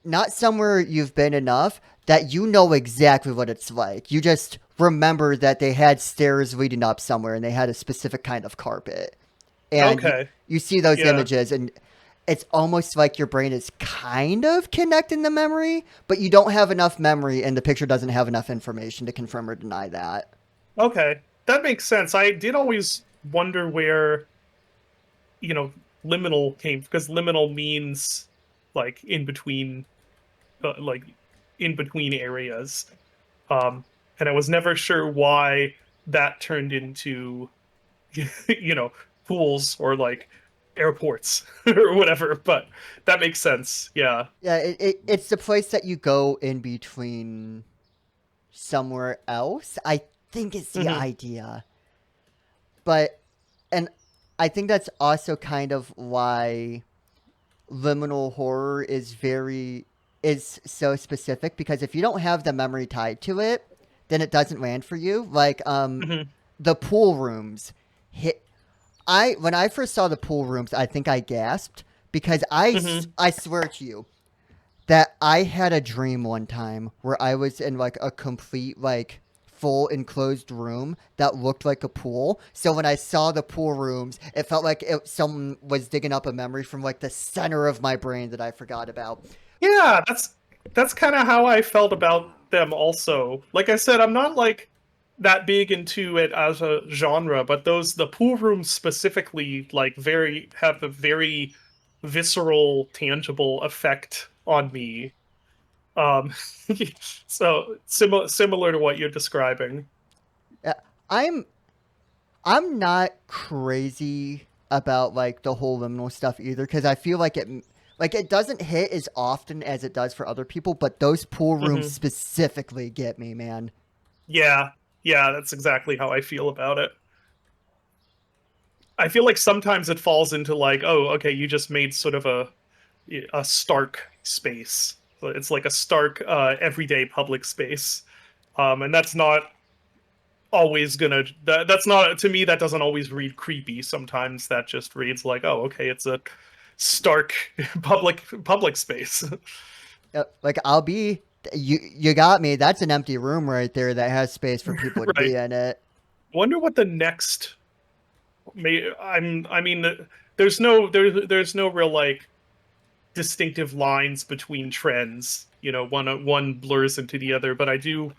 not somewhere you've been enough that you know exactly what it's like. You just remember that they had stairs leading up somewhere and they had a specific kind of carpet. And Okay. you see those Yeah. images and it's almost like your brain is kind of connecting the memory, but you don't have enough memory and the picture doesn't have enough information to confirm or deny that. Okay. That makes sense. I did always wonder where, you know, liminal came, because liminal means like like in between areas. Um, and I was never sure why that turned into, you know, pools or like airports or whatever, but that makes sense. Yeah. Yeah, it's the place that you go in between somewhere else. I think it's the Hmm. idea. But, and I think that's also kind of why liminal horror is so specific because if you don't have the memory tied to it, then it doesn't land for you. Like Hmm. the pool rooms hit I when I first saw the pool rooms, I think I gasped because Hmm. I swear to you that I had a dream one time where I was in like a complete like full enclosed room that looked like a pool. So when I saw the pool rooms, it felt like someone was digging up a memory from like the center of my brain that I forgot about. Yeah, that's kind of how I felt about them also. Like I said, I'm not like that big into it as a genre, but the pool rooms specifically like very have a very visceral, tangible effect on me. Um, so similar to what you're describing. Uh, I'm I'm not crazy about like the whole liminal stuff either because I feel like it doesn't hit as often as it does for other people, but those pool rooms Hmm. specifically get me, man. Yeah, yeah, that's exactly how I feel about it. I feel like sometimes it falls into like, oh, okay, you just made sort of a stark space. So it's like a stark, everyday public space, and that's not always gonna. That's not, to me. That doesn't always read creepy. Sometimes that just reads like, oh, okay, it's a stark public space. Like I'll be you got me. That's an empty room right there that has space for people to Right. be in it. Wonder what the next. May I mean, there's no real like distinctive lines between trends. You know, one blurs into the other, but I do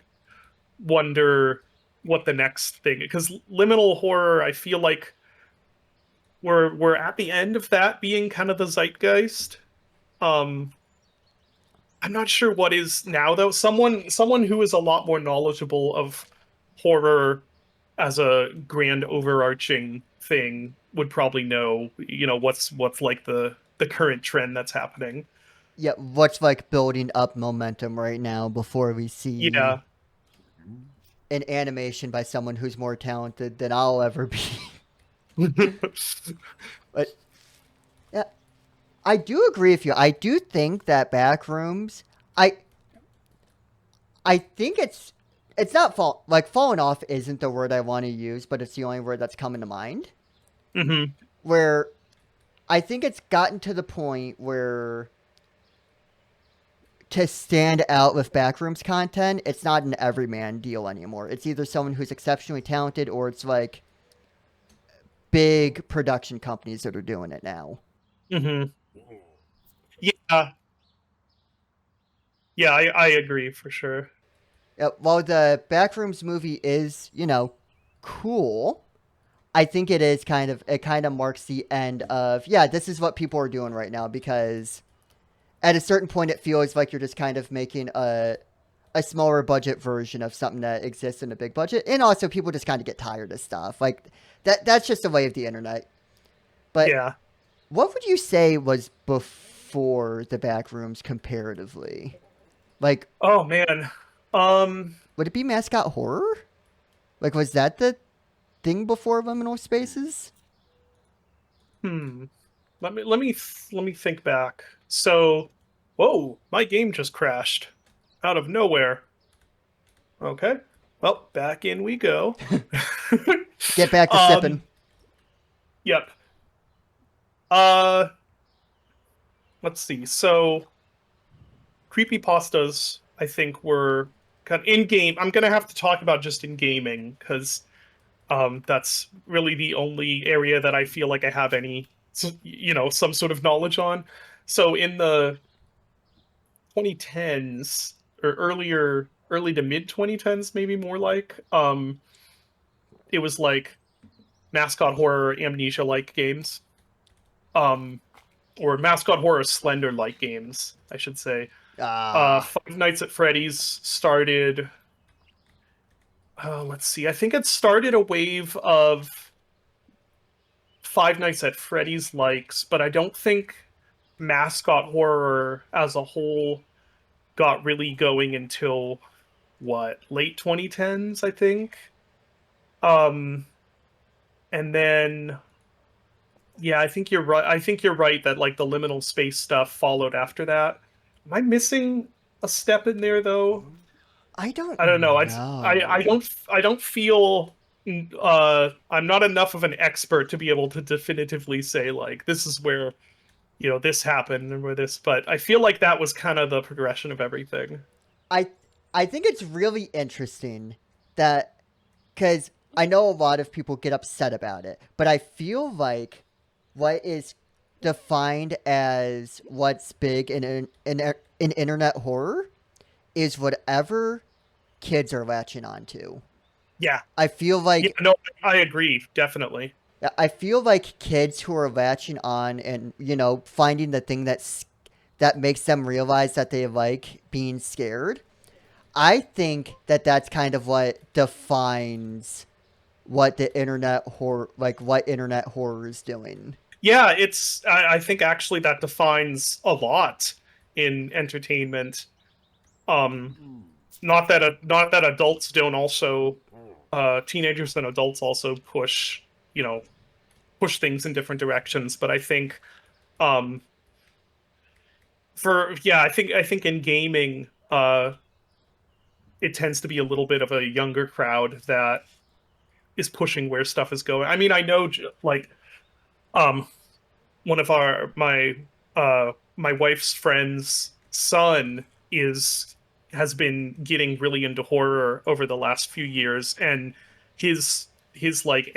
wonder what the next thing, because liminal horror, I feel like we're at the end of that being kind of the zeitgeist. Um, I'm not sure what is now though. Someone who is a lot more knowledgeable of horror as a grand overarching thing would probably know, you know, what's like the current trend that's happening. Yeah, what's like building up momentum right now before we see Yeah. an animation by someone who's more talented than I'll ever be. But yeah, I do agree with you. I do think that backrooms. I think it's not like falling off isn't the word I want to use, but it's the only word that's coming to mind. Hmm. Where I think it's gotten to the point where to stand out with backrooms content, it's not an everyman deal anymore. It's either someone who's exceptionally talented or it's like big production companies that are doing it now. Hmm. Yeah. Yeah, I agree for sure. While the backrooms movie is, cool, I think it kind of marks the end of yeah, this is what people are doing right now because at a certain point it feels like you're just kind of making a smaller budget version of something that exists in a big budget, and also people just kind of get tired of stuff like that's just the way of the internet. But Yeah. what would you say was before the backrooms comparatively? Like, Oh man. Um, would it be mascot horror? Like, was that the thing before liminal spaces? hmm. Let me think back. So, whoa, my game just crashed out of nowhere. Okay. Well, back in we go. Get back to sipping. um, yep. Uh, let's see. So creepypastas, I think, were kind of in game. I'm gonna have to talk about just in gaming because that's really the only area that I feel like I have any, some sort of knowledge on. So in the 2010s or earlier, early to mid 2010s, maybe more like, it was like mascot horror, amnesia like games, um, or mascot horror slender like games, I should say. Ah, Five Nights at Freddy's started. Let's see. I think it started a wave of Five Nights at Freddy's likes, but I don't think mascot horror as a whole got really going until what, late 2010s, I think. Um, and then yeah, I think you're right. I think you're right that like the liminal space stuff followed after that. Am I missing a step in there though? I don't I don't know. know. I don't feel I'm not enough of an expert to be able to definitively say like this is where, this happened and where this, but I feel like that was kind of the progression of everything. I I think it's really interesting that because I know a lot of people get upset about it, but I feel like what is defined as what's big in internet horror is whatever kids are latching onto. Yeah. I feel Yeah, like no, I agree, definitely. I feel like kids who are latching on and finding the thing that makes them realize that they like being scared. I think that that's kind of what defines what the internet horror like what internet horror is doing. Yeah, I think actually that defines a lot in entertainment. Um not that adults don't also teenagers and adults also push things in different directions, but I think um I think in gaming it tends to be a little bit of a younger crowd that is pushing where stuff is going. I mean, I know like um one of my wife's friends' son is has been getting really into horror over the last few years, and his like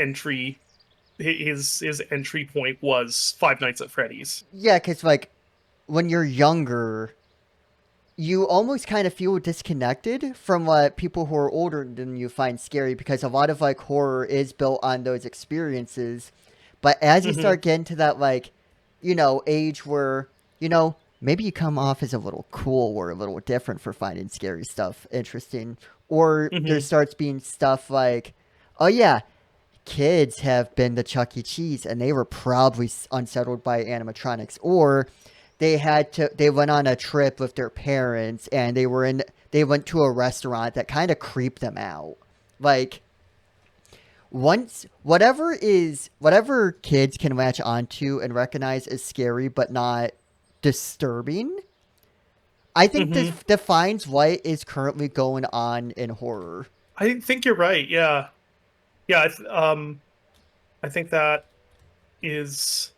his entry point was Five Nights at Freddy's. Yeah, because like when you're younger, you almost kind of feel disconnected from what people who are older than you find scary because a lot of like horror is built on those experiences. But as you Hmm. start getting to that like, age where, maybe you come off as a little cool or a little different for finding scary stuff interesting. Or there Hmm. starts being stuff like, oh yeah, kids have been to Chuck E. Cheese and they were probably unsettled by animatronics, or they went on a trip with their parents and they went to a restaurant that kind of creeped them out. Like once whatever kids can latch onto and recognize as scary but not disturbing, I think this Hmm. defines what is currently going on in horror. I think you're right. Yeah, yeah. I think that is.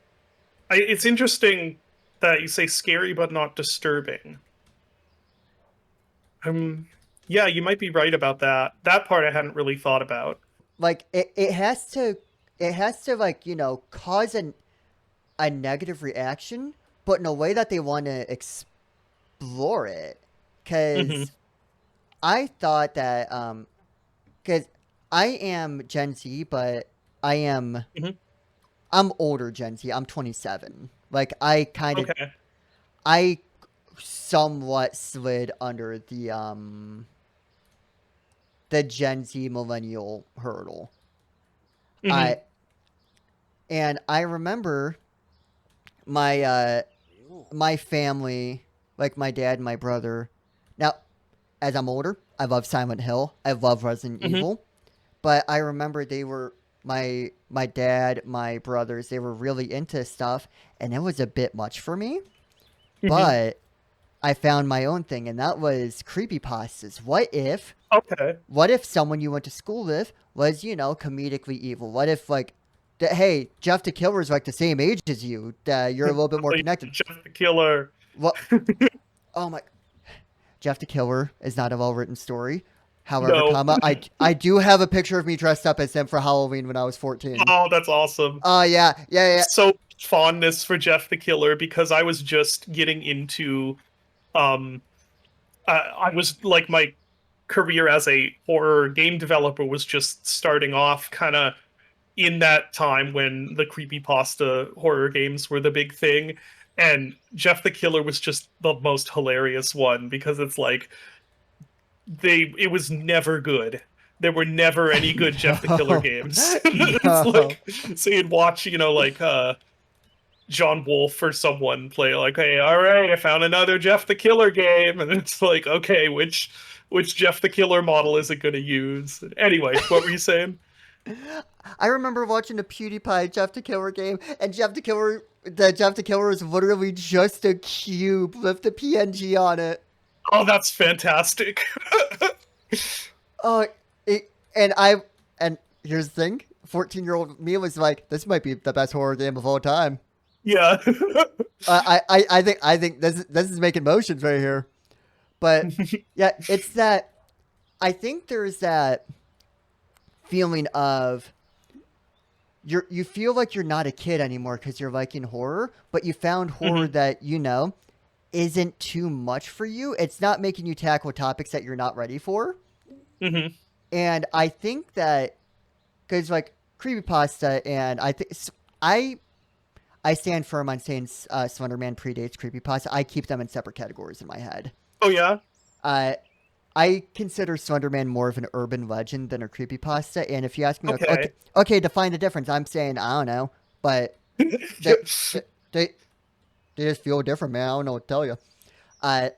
It's interesting that you say scary but not disturbing. Um, yeah, you might be right about that. That part I hadn't really thought about. Like it has to like, cause a negative reaction, but in a way that they want to explore it. Hmm. Cause I thought that cause I am Gen Z, but I am Hmm. I'm older Gen Z. I'm 27. Like Okay. I somewhat slid under the Gen Z millennial hurdle. Hmm. I and I remember my my family, like my dad and my brother. Now, as I'm older, I love Silent Hill. I love Resident Hmm. Evil. But I remember they were my dad, my brothers, they were really into stuff and it was a bit much for me. Hmm. But I found my own thing, and that was creepypastas. Okay. What if someone you went to school with was, comedically evil? What if, like, hey, Jeff the Killer is like the same age as you. You're a little bit more Oh, yeah, connected. Jeff the Killer. What? Oh my! Jeff the Killer is not a well-written story. However, No. I do have a picture of me dressed up as him for Halloween when I was 14. Oh, that's awesome. Oh yeah. So fondness for Jeff the Killer because I was just getting into um I was like my career as a horror game developer was just starting off kind of in that time when the creepypasta horror games were the big thing. And Jeff the Killer was just the most hilarious one because it's like it was never good. There were never any good Jeff the Killer No, games. It's no. like so you'd watch, like John Wolfe or someone play like, hey, all right, I found another Jeff the Killer game, and it's like, okay, which Jeff the Killer model is it going to use? Anyway, what were you saying? I remember watching the PewDiePie Jeff the Killer game, and Jeff the Killer is literally just a cube with a PNG on it. Oh, that's fantastic. Oh, and here's the thing: 14-year-old me was like, "This might be the best horror game of all time." Yeah. I think this is making motions right here, but yeah, it's that. I think there's that feeling of you feel like you're not a kid anymore because you're liking horror, but you found horror Mhm. that isn't too much for you. It's not making you tackle topics that you're not ready for. Mhm. And I think that because like creepypasta, and I I stand firm on saying Slenderman predates creepypasta. I keep them in separate categories in my head. Oh yeah. Uh, I consider Slenderman more of an urban legend than a creepypasta. And if you ask me, like, Okay. okay, define the difference, I'm saying I don't know, but they they they, they just feel different, man. I don't know what to tell you. Uh,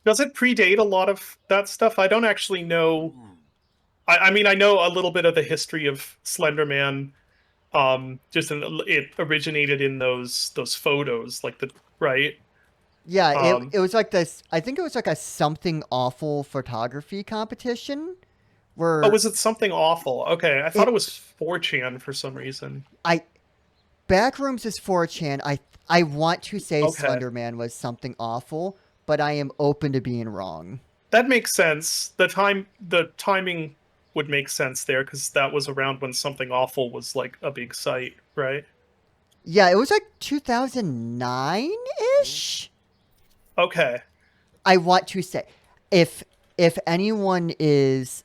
Does it predate a lot of that stuff? I don't actually know. I mean, I know a little bit of the history of Slenderman. It originated in those photos, like the right. yeah, Um, it was like this. I think it was like a something awful photography competition oh, where was it something awful? Okay, I thought it it was 4chan for some reason. I Backrooms is 4chan. I want to say Okay, Slenderman was something awful, but I am open to being wrong. that makes sense. The timing would make sense there because that was around when something awful was like a big site, right? Yeah, it was like 2009 ish. Okay. I want to say, if if anyone is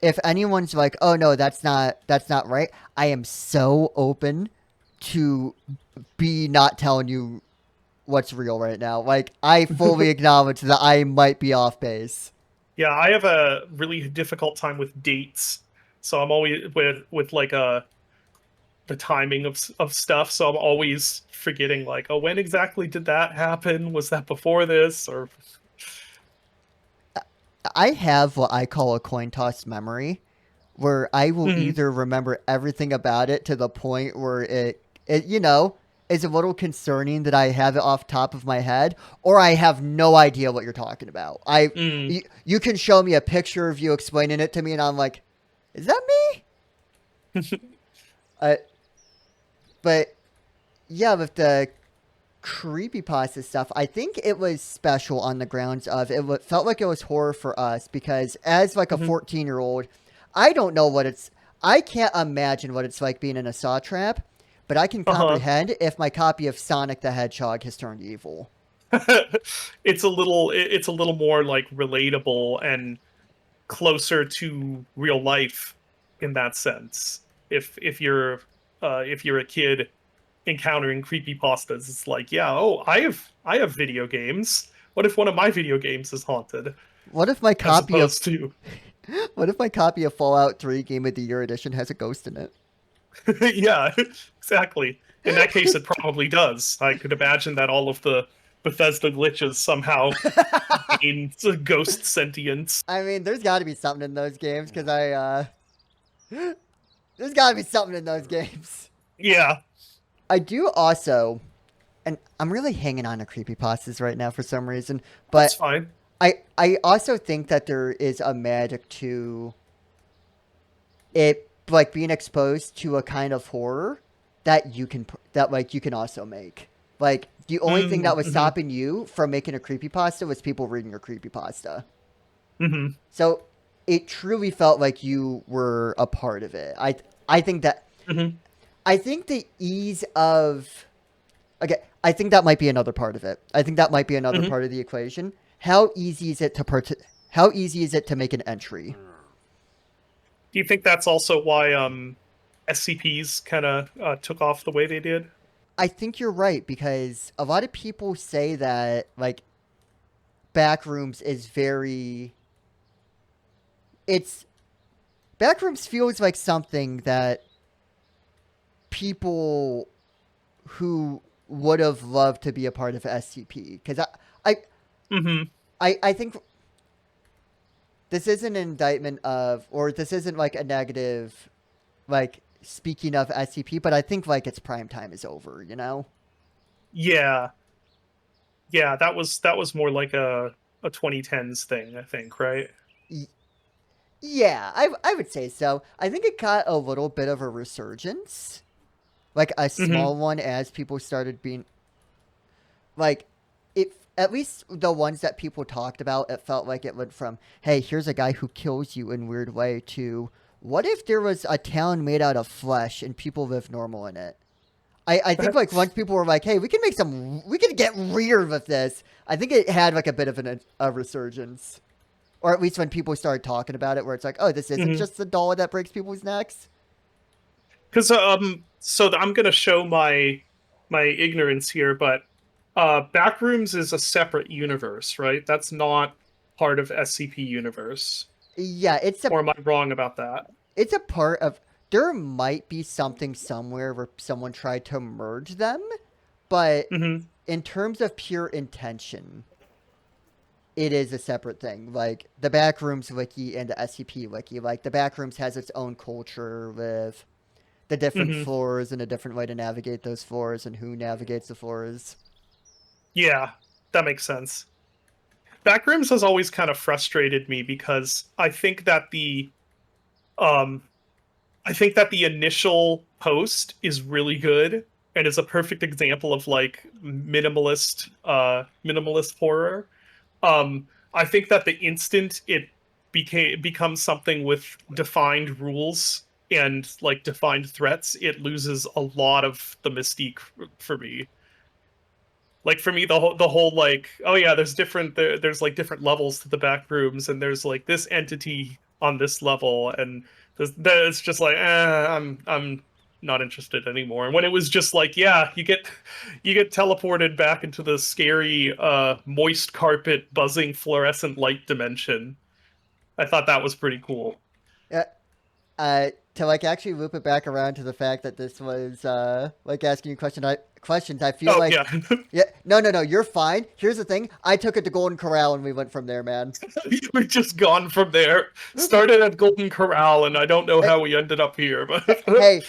if anyone's like, oh no, that's not right. I am so open to be not telling you what's real right now. Like I fully acknowledge that I might be off base. Yeah, I have a really difficult time with dates, so I'm always with like the timing of stuff. So I'm always forgetting like, oh, when exactly did that happen? Was that before this or? I have what I call a coin toss memory, where I will Mhm. either remember everything about it to the point where it is a little concerning that I have it off top of my head, or I have no idea what you're talking about. Mm. You can show me a picture of you explaining it to me, and I'm like, is that me? Uh, but yeah, with the creepypasta stuff, I think it was special on the grounds of felt like it was horror for us because as like a Mhm. 14-year-old, I don't know what it's. I can't imagine what it's like being in a saw trap, but I can Uh-huh. comprehend if my copy of Sonic the Hedgehog has turned evil. It's a little more like relatable and closer to real life in that sense. If you're a kid encountering creepypastas, it's like, yeah, oh, I have video games. What if one of my video games is haunted? What if my As copy of opposed to what if my copy of Fallout 3 Game of the Year edition has a ghost in it? yeah, exactly. In that case, it probably does. I could imagine that all of the Bethesda glitches somehow gain ghost sentience. I mean, there's got to be something in those games because there's got to be something in those games. Yeah. I do also, and I'm really hanging on to creepypastas right now for some reason, That's but fine. I also think that there is a magic to it, like being exposed to a kind of horror that you can also make. Like the only thing that was Mm-hmm. stopping you from making a creepypasta was people reading your creepypasta. Mm-hmm. So it truly felt like you were a part of it. I think that Mm-hmm. I think the ease of okay, I think that might be another part of it. I think that might be another Mm-hmm. part of the equation. How easy is it to how easy is it to make an entry? Do you think that's also why SCPs kind of took off the way they did? I think you're right because a lot of people say that like Backrooms is very it's Backrooms feels like something that people who would have loved to be a part of SCP because I Mm-hmm. I think this isn't an indictment of or this isn't like a negative like speaking of SCP, but I think like its prime time is over, you know? Yeah. Yeah, that was more like a 2010s thing, I think, right? Y- yeah, I would say so. I think it got a little bit of a resurgence, like a Mm-hmm. small one as people started being like it at least the ones that people talked about, it felt like it went from, hey, here's a guy who kills you in weird way to what if there was a town made out of flesh and people live normal in it? I think like once people were like, hey, we can get weird with this. I think it had like a bit of a resurgence, or at least when people started talking about it, where it's like, oh, this isn't Mm-hmm. just the doll that breaks people's necks. Because I'm gonna show my ignorance here, but Backrooms is a separate universe, right? That's not part of SCP universe. Yeah, Or am I wrong about that? it's a part of. There might be something somewhere where someone tried to merge them, but Mm-hmm. in terms of pure intention, it is a separate thing. Like the Backrooms wiki and the SCP wiki, like the Backrooms has its own culture with the different Mm-hmm. floors and a different way to navigate those floors and who navigates the floors. Yeah, that makes sense. Backrooms has always kind of frustrated me because um I think that the initial post is really good and is a perfect example of like minimalist horror. I think that the instant it becomes something with defined rules and like defined threats, it loses a lot of the mystique for me. Like for me, the whole like, oh yeah, there's like different levels to the back rooms, and there's like this entity on this level, and it's just like, I'm not interested anymore. And when it was just like, yeah, you get teleported back into the scary moist carpet buzzing fluorescent light dimension. I thought that was pretty cool. Uh, to like actually loop it back around to the fact that this was like asking you questions, I feel Oh like yeah. yeah, no, you're fine. Here's the thing: I took it to Golden Corral and we went from there, man. We're just gone from there. Started at Golden Corral, and I don't know Uh, how we ended up here, but hey,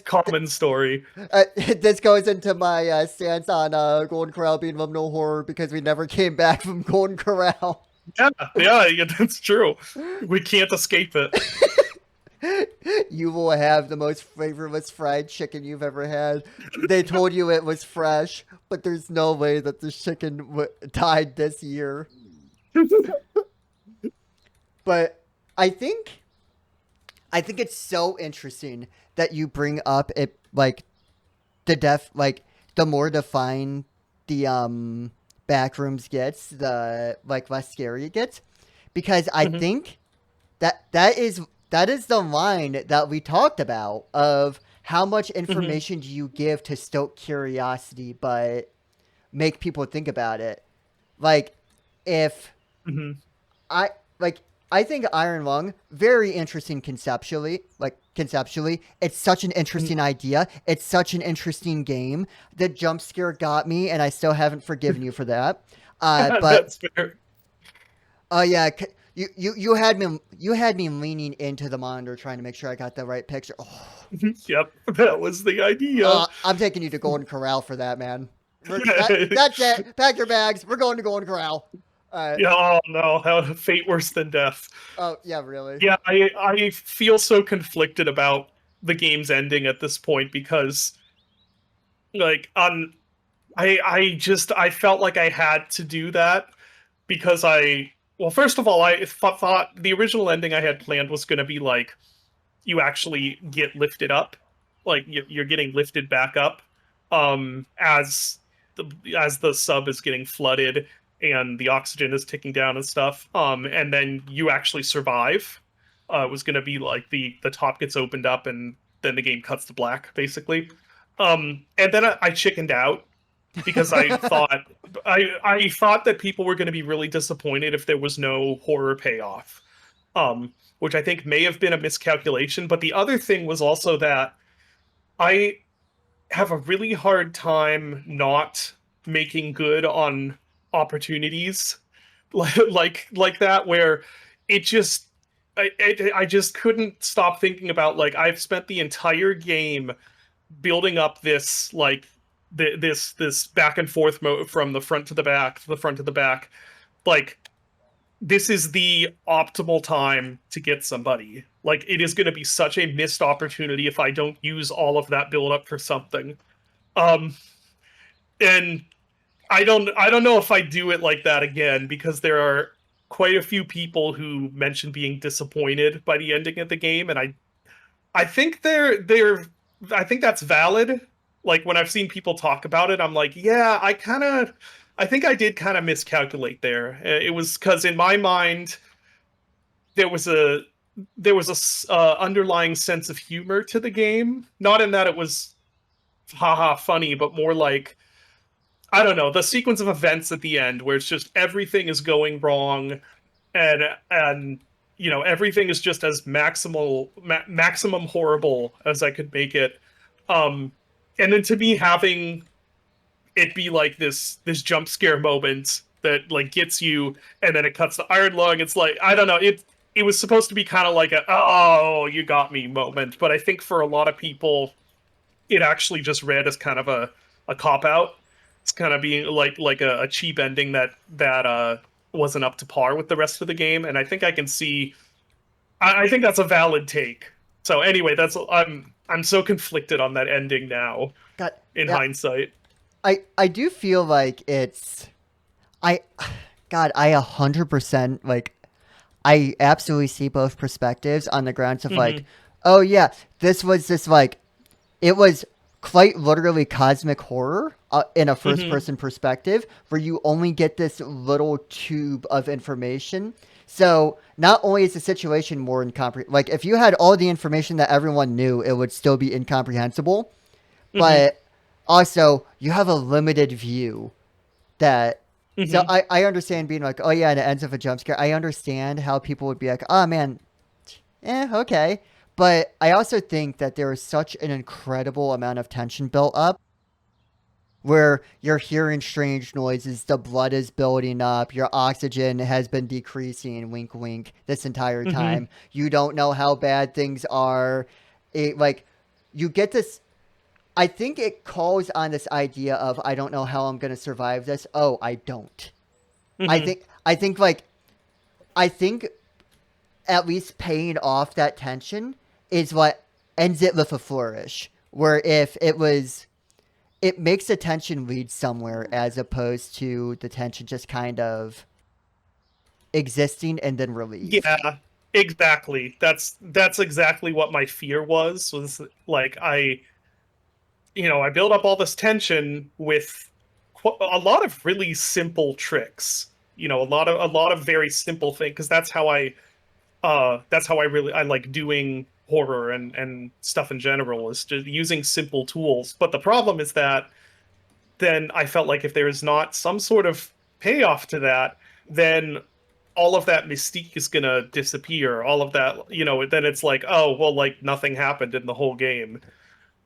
common story. this goes into my stance on Golden Corral being liminal horror because we never came back from Golden Corral. Yeah, that's true. We can't escape it. You will have the most flavorless fried chicken you've ever had. They told you it was fresh, but there's no way that this chicken died this year. But I think I think it's so interesting that you bring up it like the more defined the backrooms gets, the like less scary it gets. Because I Mhm, think that is the line that we talked about of how much mhm, information do you give to stoke curiosity but make people think about it. Like if mhm, I like I think Iron Lung very interesting conceptually. Like conceptually, it's such an mhm. interesting idea. It's such an interesting game. The jump scare got me, and I still haven't forgiven you for that. But That's fair. oh yeah, you had me leaning into the monitor trying to make sure I got the right picture. Oh, Yep, that was the idea. I'm taking you to Golden Corral for that, man. That's it. Pack your bags. We're going to Golden Corral. Yeah, oh no, how fate worse than death. Oh yeah, really. Yeah, I feel so conflicted about the game's ending at this point because like on I felt like I had to do that because well, first of all, I thought the original ending I had planned was going to be like you actually get lifted up, like you're getting lifted back up, as the sub is getting flooded and the oxygen is ticking down and stuff, and then you actually survive. It was going to be like the top gets opened up and then the game cuts to black, basically. And then I chickened out because I thought that people were going to be really disappointed if there was no horror payoff, which I think may have been a miscalculation. But the other thing was also that I have a really hard time not making good on opportunities like that, where it just I just couldn't stop thinking about like I've spent the entire game building up this like this back and forth mode from the front to the back to the front to the back, like this is the optimal time to get somebody. Like it is going to be such a missed opportunity if I don't use all of that build up for something. Um, and I don't know if I do it like that again because there are quite a few people who mentioned being disappointed by the ending of the game, and I think I think that's valid. Like when I've seen people talk about it, I'm like, yeah, I think I did kind of miscalculate there. It was because in my mind there was a underlying sense of humor to the game, not in that it was haha funny, but more like I don't know, the sequence of events at the end where it's just everything is going wrong and everything is just as maximum horrible as I could make it. Um and then to me having it be like this jump scare moment that like gets you and then it cuts the iron lung, it's like I don't know, it was supposed to be kind of like a oh you got me moment, but I think for a lot of people it actually just read as kind of a cop out. It's kind of being like a cheap ending that wasn't up to par with the rest of the game, and I think I can see. I think that's a valid take. So anyway, that's I'm so conflicted on that ending now God, in yeah. hindsight. I do feel like it's I God, I 100% like I absolutely see both perspectives on the grounds of Hmm. like, oh yeah, this was just like it was quite literally cosmic horror in a first Hmm. person perspective where you only get this little tube of information. So not only is the situation more incomprehensible, like if you had all the information that everyone knew, it would still be incomprehensible. Hmm. But also you have a limited view that so Hmm. I understand being like, oh yeah, and it ends with a jump scare. I understand how people would be like, oh man, okay. But I also think that there is such an incredible amount of tension built up where you're hearing strange noises, the blood is building up, your oxygen has been decreasing, wink, wink, this entire Hmm. time. You don't know how bad things are. Like, you get this. I think it calls on this idea of, I don't know how I'm going to survive this. Oh, I don't. Hmm. Like, I think at least paying off that tension is what ends it with a flourish. Where if it was, it makes the tension lead somewhere as opposed to the tension just kind of existing and then relieve. Yeah, exactly. That's exactly what my fear was like I build up all this tension with a lot of really simple tricks. A lot of very simple things because that's how I like doing horror and stuff in general is just using simple tools. But the problem is that then I felt like if there is not some sort of payoff to that, then all of that mystique is gonna disappear. All of that, then it's like, oh well, like nothing happened in the whole game.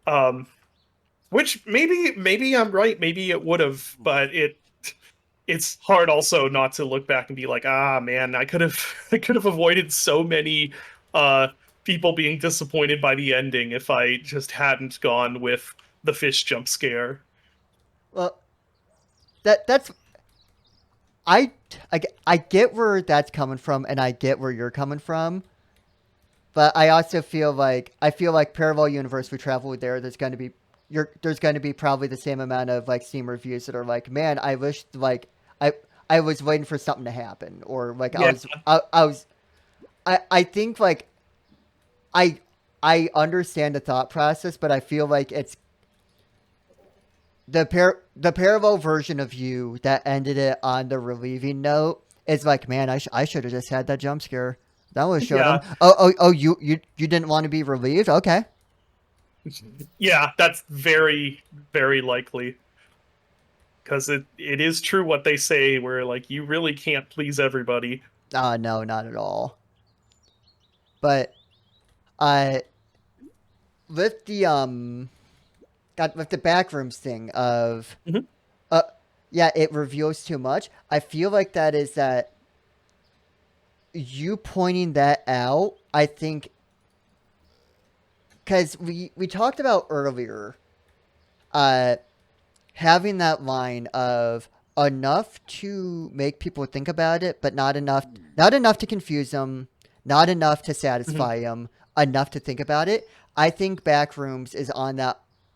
Um, which maybe I'm right. Maybe it would have, but it's hard also not to look back and be like, ah man, I could have I could have avoided so many uh people being disappointed by the ending if I just hadn't gone with the fish jump scare. Well, that's I, I get where that's coming from, and I get where you're coming from. But I also feel like parallel universe we travel there. There's going to be probably the same amount of like Steam reviews that are like, man, I wish like I I was waiting for something to happen, or like Yeah. I was I think like I I understand the thought process, but I feel like it's the parallel version of you that ended it on the relieving note is like, man, I should have just had that jump scare. That would have showed him. Yeah. Oh, you didn't want to be relieved? Okay. Yeah, that's very, very likely. Because it is true what they say, where like you really can't please everybody. No, not at all. But uh, with the with the backrooms thing of Mhm. uh, yeah, it reveals too much. I feel like that you pointing that out. I think because we talked about earlier, uh, having that line of enough to make people think about it, but not enough to confuse them, not enough to Mhm. satisfy them, enough to think about it. I think Backrooms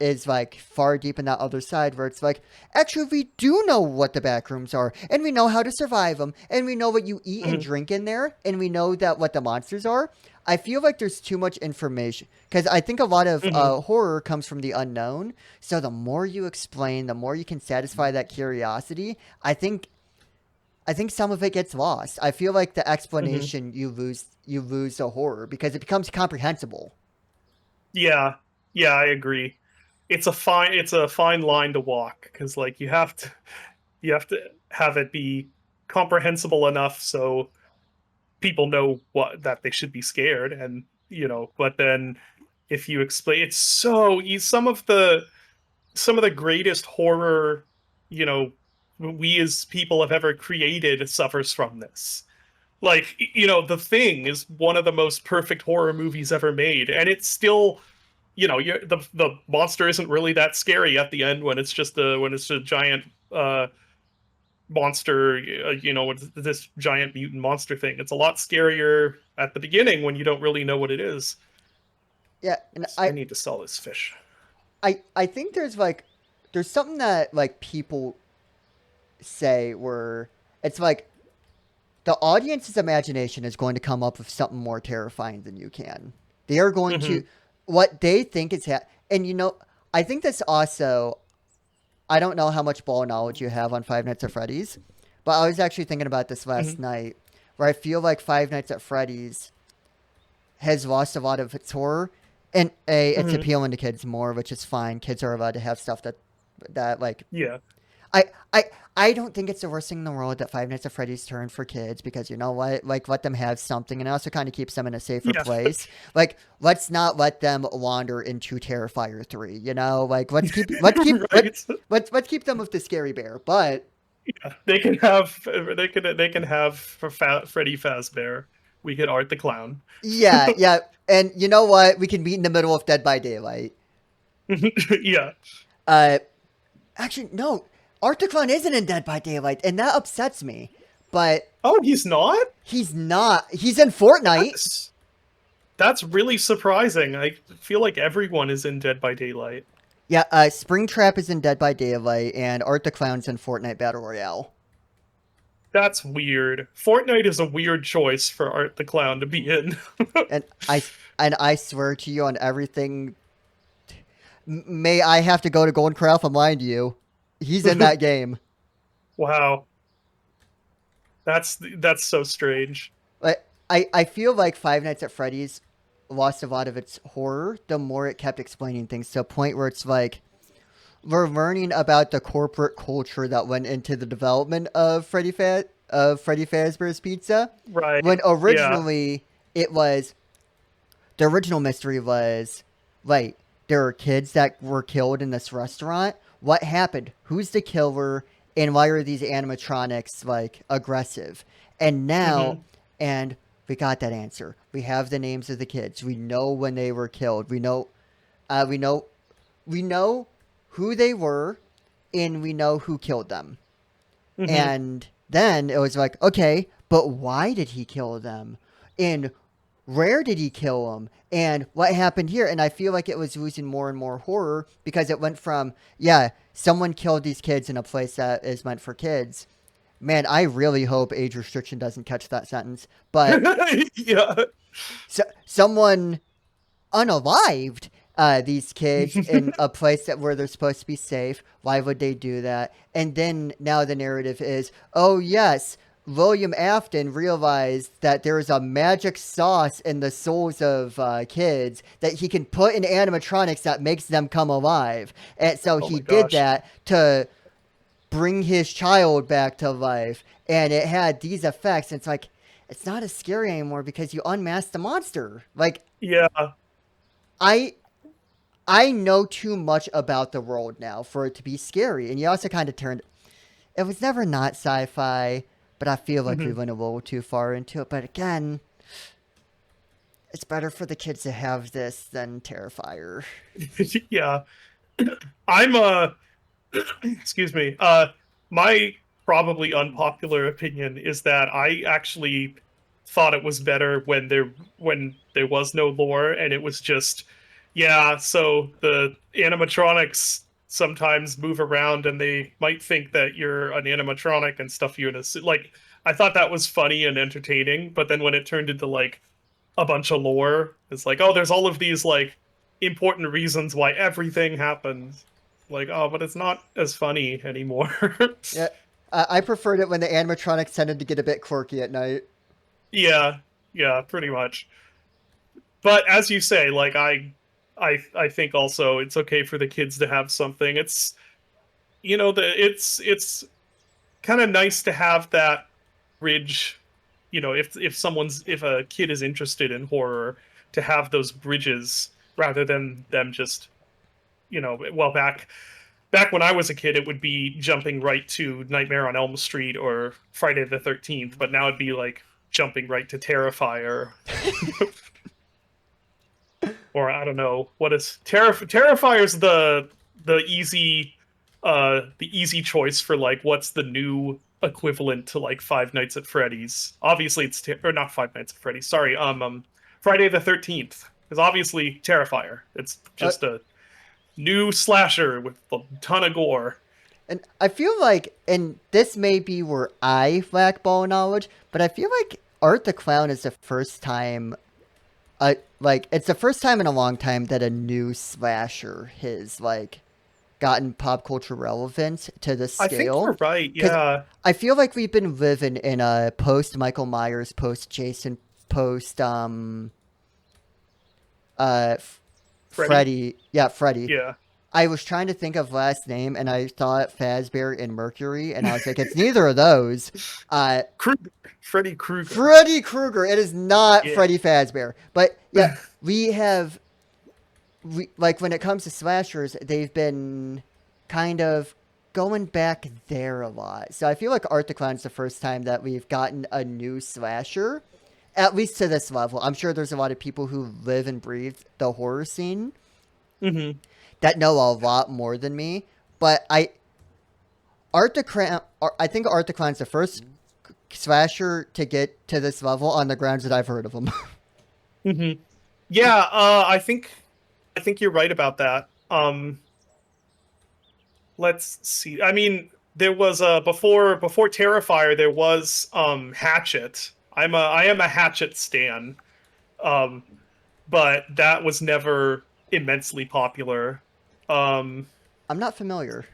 is like far deep in that other side where it's like, actually, we do know what the backrooms are, and we know how to survive them, and we know what you eat and Mhm. drink in there, and we know that what the monsters are. I feel like there's too much information because I think a lot of Mhm. horror comes from the unknown. So the more you explain, the more you can satisfy that curiosity. I think some of it gets lost. I feel like the Mhm. explanation you lose the horror because it becomes comprehensible. Yeah. Yeah, I agree. It's a fine line to walk, because like you have to have it be comprehensible enough so people know what that they should be scared, and but then if you explain, it's so some of the greatest horror, you know we as people have ever created suffers from this. Like, The Thing is one of the most perfect horror movies ever made, and it's still, the monster isn't really that scary at the end, when it's a giant monster, with this giant mutant monster thing. It's a lot scarier at the beginning when you don't really know what it is. Yeah, and I need to sell this fish. I think there's something that like people say where it's like the audience's imagination is going to come up with something more terrifying than you can. They are going to Hmm. what they think is and I think that's also I don't know how much ball knowledge you have on Five Nights at Freddy's, but I was actually thinking about this last Hmm. night where I feel like Five Nights at Freddy's has lost a lot of its horror and it's Hmm. appealing to kids more, which is fine. Kids are allowed to have stuff that like Yeah. I I I don't think it's the worst thing in the world that Five Nights at Freddy's turned for kids because you know what? Like, let them have something, and it also kind of keeps them in a safer Yeah. place. Like, let's not let them wander into Terrifier 3. You know, like Right. let's keep them with the scary bear. But Yeah. They can have Freddy Fazbear. We could Art the Clown. yeah, yeah, and you know what? We can meet in the middle of Dead by Daylight. Yeah. Uh, actually, no, Art the Clown isn't in Dead by Daylight, and that upsets me. But Oh, he's not? he's not. He's in Fortnite. That's that's really surprising. I feel like everyone is in Dead by Daylight. Yeah, Springtrap is in Dead by Daylight, and Art the Clown's in Fortnite Battle Royale. That's weird. Fortnite is a weird choice for Art the Clown to be in. And I swear to you on everything, may I have to go to Golden Corral if I'm lying to you. He's in that game. Wow. That's so strange. But I feel like Five Nights at Freddy's lost a lot of its horror the more it kept explaining things to a point where it's like we're learning about the corporate culture that went into the development of Freddy Fazbear's Pizza. When Right. Yeah. originally it was the original mystery was like there were kids that were killed in this restaurant. What happened? Who's the killer? And why are these animatronics like aggressive? And now, Hmm. and we got that answer. We have the names of the kids. We know when they were killed. Uh, we know, we know who they were, and we know who killed them. Hmm. And then it was like, okay, but why did he kill them? And where did he kill them? And what happened here? And I feel like it was losing more and more horror because it went from, yeah, someone killed these kids in a place that is meant for kids. Man, I really hope age restriction doesn't catch that sentence. But Yeah. someone unalived these kids in a place that where they're supposed to be safe. Why would they do that? And then now the narrative is, oh yes, William Afton realized that there is a magic sauce in the souls of kids that he can put in animatronics that makes them come alive. And so Oh he my did gosh. that to bring his child back to life. And it had these effects. And it's like, it's not as scary anymore because you unmasked the monster. Like, Yeah. I I know too much about the world now for it to be scary. And you also kind of turned. It was never not sci-fi, but I feel like we Hmm. went a little too far into it. But again, it's better for the kids to have this than Terrifier. Yeah. I'm excuse me. My probably unpopular opinion is that I actually thought it was better when there was no lore and it was just, yeah, so the animatronics sometimes move around and they might think that you're an animatronic and stuff you in a suit. Like, I thought that was funny and entertaining, but then when it turned into like a bunch of lore, it's like, oh, there's all of these like important reasons why everything happens. Like, oh, but it's not as funny anymore. Yeah, I preferred it when the animatronics tended to get a bit quirky at night. Yeah, yeah, pretty much. But as you say, like I think also it's okay for the kids to have something. It's it's kind of nice to have that bridge, if a kid is interested in horror, to have those bridges rather than them just, well, back when I was a kid, it would be jumping right to Nightmare on Elm Street or Friday the 13th, but now it'd be like jumping right to Terrifier. Or I don't know what is Terrifier's the easy choice for like what's the new equivalent to like Five Nights at Freddy's. Obviously or not Five Nights at Freddy's. Sorry, Friday the 13th is obviously Terrifier. It's Uh, just a new slasher with a ton of gore. and I feel like, and this may be where I lack ball knowledge, but I feel like Art the Clown is the first time like it's the first time in a long time that a new slasher has like gotten pop culture relevance to this I think scale. you're right. Because Yeah, I feel like we've been living in a post Michael Myers, post Jason, post Freddy. Freddy. Yeah, Freddy. Yeah, I was trying to think of last name, and I thought Fazbear and Mercury, and I was like, it's neither of those. Uh, Krueger. Freddy Krueger. Freddy Krueger. It is not Yeah. Freddy Fazbear. But yeah, we have like when it comes to slashers, they've been kind of going back there a lot. So I feel like Art the Clown's the first time that we've gotten a new slasher, at least to this level. I'm sure there's a lot of people who live and breathe the horror scene Hmm. that know a lot more than me. But I think Art the Clown's the first slasher to get to this level on the grounds that I've heard of him. Hmm. Yeah, I think you're right about that. Let's see. I mean, there was before Terrifier, there was Hatchet. I am a Hatchet stan. Um, but that was never immensely popular. Um, I'm not familiar.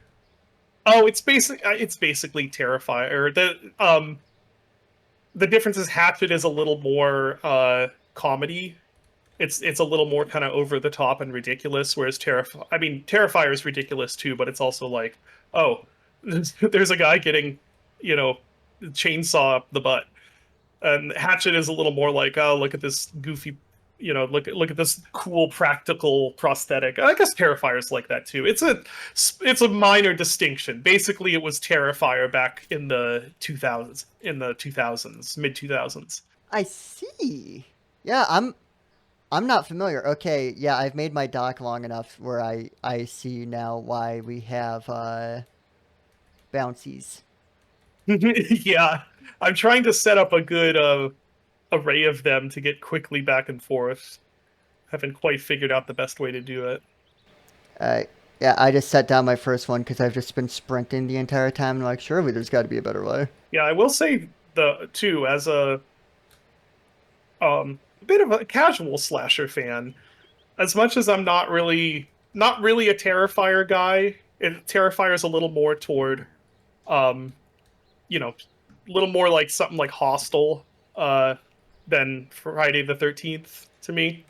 oh, it's basically Terrifier. The difference is Hatchet is a little more comedy. It's a little more kind of over the top and ridiculous, whereas Terrifier is ridiculous too, but it's also like, oh, there's a guy getting, you know, chainsaw up the butt. And Hatchet is a little more like, oh, look at this goofy, look at this cool practical prosthetic. I guess Terrifier's like that too. It's a minor distinction. Basically, it was Terrifier back in the 2000s, mid 2000s. I see. Yeah, I'm not familiar. Okay, yeah, I've made my doc long enough where I see now why we have bouncies. Yeah, I'm trying to set up a good array of them to get quickly back and forth. Haven't quite figured out the best way to do it. Uh, yeah, I just set down my first one because I've just been sprinting the entire time. And like, surely there's got to be a better way. Yeah, I will say the too as a bit of a casual slasher fan. As much as I'm not really a Terrifier guy, Terrifier's a little more toward um you know, a little more like something like Hostel uh than Friday the 13th to me.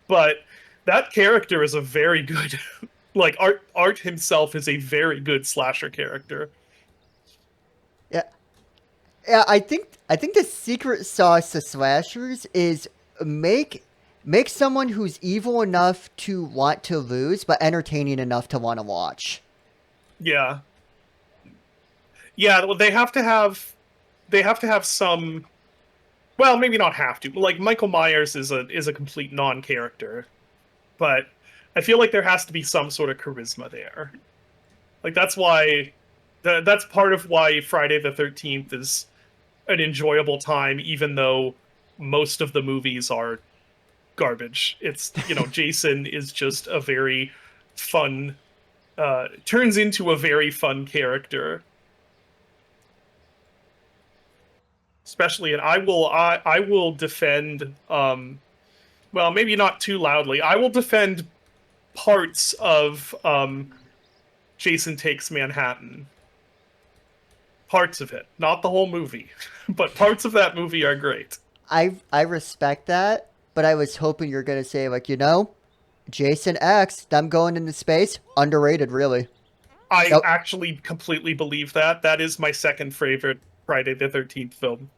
But that character is a very good like Art himself is a very good slasher character. Yeah, yeah. I think the secret sauce to slashers is make make someone who's evil enough to want to lose, but entertaining enough to want to watch. Yeah. Yeah, well, they have to have some, well, maybe not have to. Like Michael Myers is a complete non-character, but I feel like there has to be some sort of charisma there. Like that's part of why Friday the 13th is an enjoyable time, even though most of the movies are garbage. Jason is just a very fun, turns into a very fun character. Especially, and I will defend, well, maybe not too loudly. I will defend parts of Jason Takes Manhattan. Parts of it, not the whole movie, but parts of that movie are great. I respect that, but I was hoping you're gonna say like, Jason X, them going into space, underrated, really. I Nope. actually completely believe that. That is my second favorite Friday the 13th film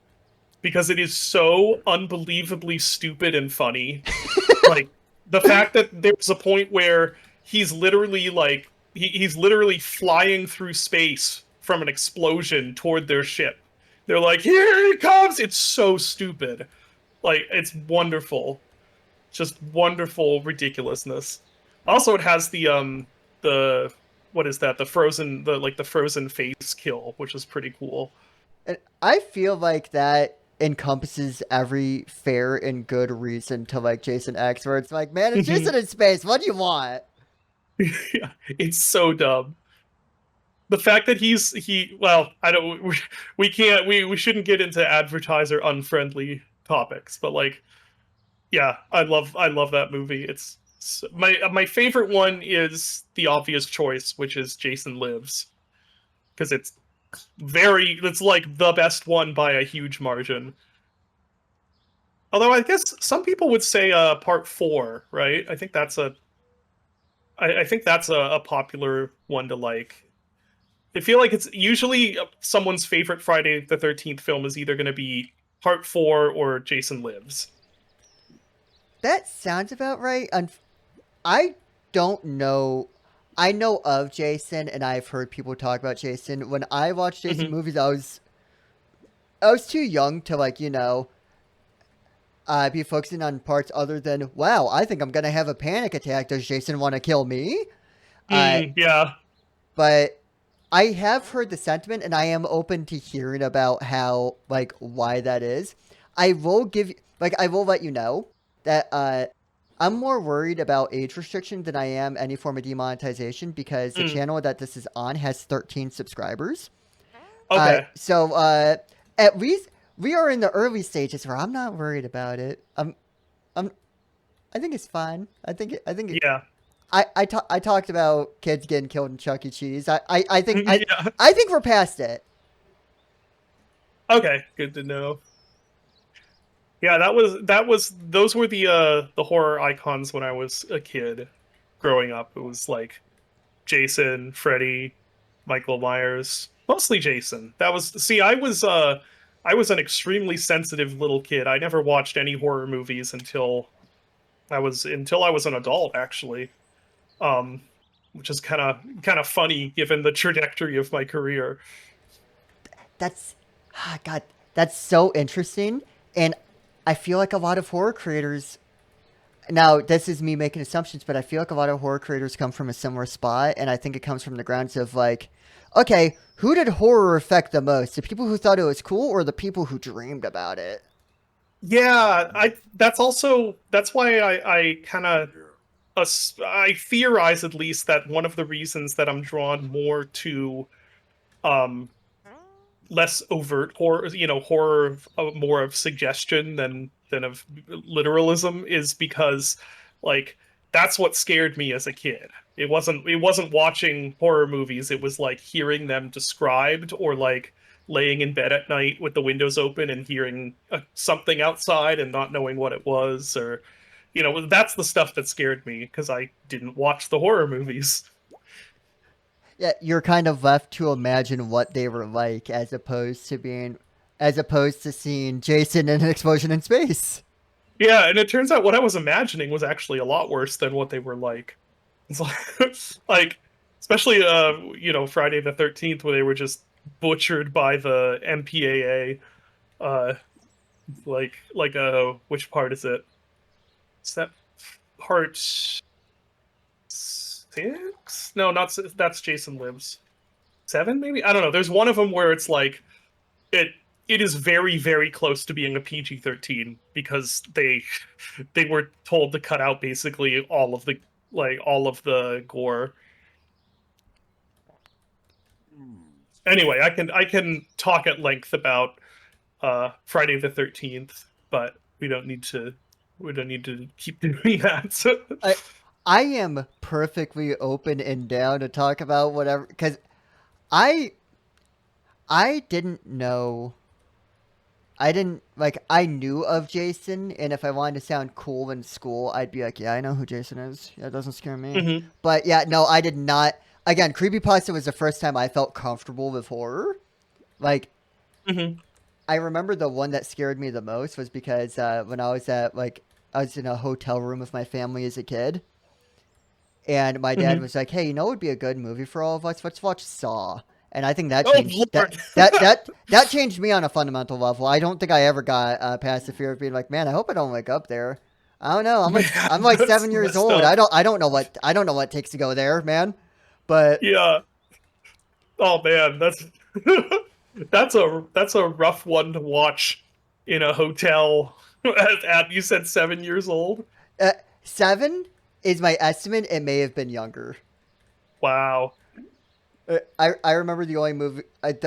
because it is so unbelievably stupid and funny. Like the fact that there's a point where he's literally flying through space from an explosion toward their ship. They're like, "Here he comes!" It's so stupid. Like it's wonderful, just wonderful ridiculousness. Also, it has the what is that? The frozen face kill, which is pretty cool. And I feel like that encompasses every fair and good reason to like Jason X, where it's like, man, it's Jason in space. What do you want? Yeah, it's so dumb. The fact that he well, I don't we can't we shouldn't get into advertiser unfriendly topics, but like yeah, I love that movie. My favorite one is the obvious choice, which is Jason Lives, because it's like the best one by a huge margin. Although I guess some people would say part 4, right? I think that's a popular one to like. I feel like it's usually someone's favorite Friday the 13th film is either going to be Part 4 or Jason Lives. That sounds about right. I don't know. I know of Jason, and I've heard people talk about Jason. When I watched Jason Hmm. movies, I was too young to like be focusing on parts other than wow. I think I'm gonna have a panic attack. Does Jason want to kill me? Uh, Yeah. but I have heard the sentiment, and I am open to hearing about how like why that is. I will give like I will let you know that I'm more worried about age restriction than I am any form of demonetization because the Mm, channel that this is on has 13 subscribers. okay. So at least we are in the early stages where I'm not worried about it. I'm I think it's fine. Yeah. I talked about kids getting killed in Chuck E. Cheese. I think Yeah. I think we're past it. Okay. Good to know. Yeah, that was those were the horror icons when I was a kid growing up. It was like Jason, Freddy, Michael Myers, mostly Jason. That was see, I was an extremely sensitive little kid. I never watched any horror movies until I was an adult actually. Um which is kind of funny given the trajectory of my career. That's God, that's so interesting. And I feel like a lot of horror creators Now, this is me making assumptions, but I feel like a lot of horror creators come from a similar spot, and I think it comes from the grounds of like, okay, who did horror affect the most? The people who thought it was cool, or the people who dreamed about it? Yeah, I that's why I kind of I theorize at least that one of the reasons that I'm drawn more to um less overt horror, horror more of suggestion than of literalism is because like that's what scared me as a kid. It wasn't watching horror movies, it was like hearing them described or like laying in bed at night with the windows open and hearing something outside and not knowing what it was, or that's the stuff that scared me because I didn't watch the horror movies. Yeah, you're kind of left to imagine what they were like, as opposed to seeing Jason in an explosion in space. Yeah, and it turns out what I was imagining was actually a lot worse than what they were like. It's like, like especially Friday the 13th where they were just butchered by the MPAA. Uh, which part is it? Is that part six? No, not that's Jason Lives. Seven, maybe? I don't know. There's one of them where it's like it it is very, very close to being a PG-13 because they were told to cut out basically all of the gore. Anyway, I can talk at length about Friday the 13th, but we don't need to keep doing that. I, I am perfectly open and down to talk about whatever, because I, I didn't know. I didn't like. I knew of Jason, and if I wanted to sound cool in school, I'd be like, "Yeah, I know who Jason is. Yeah, it doesn't scare me." hmm But yeah, no, I did not. Again, creepypasta was the first time I felt comfortable with horror. Like, hmm I remember the one that scared me the most was because when I was in a hotel room with my family as a kid, and my dad hmm was like, "Hey, you know what would be a good movie for all of us? Let's watch Saw." And I think that Oh changed Lord. that changed me on a fundamental level. I don't think I ever got past the fear of being like, "Man, I hope I don't wake up there." I don't know. Man, I'm like that's 7 years messed old. up. I don't know what it takes to go there, man. But Yeah. Oh man, that's a rough one to watch in a hotel you said 7 years old. uh, 7 is my estimate. It may have been younger. Wow. I remember the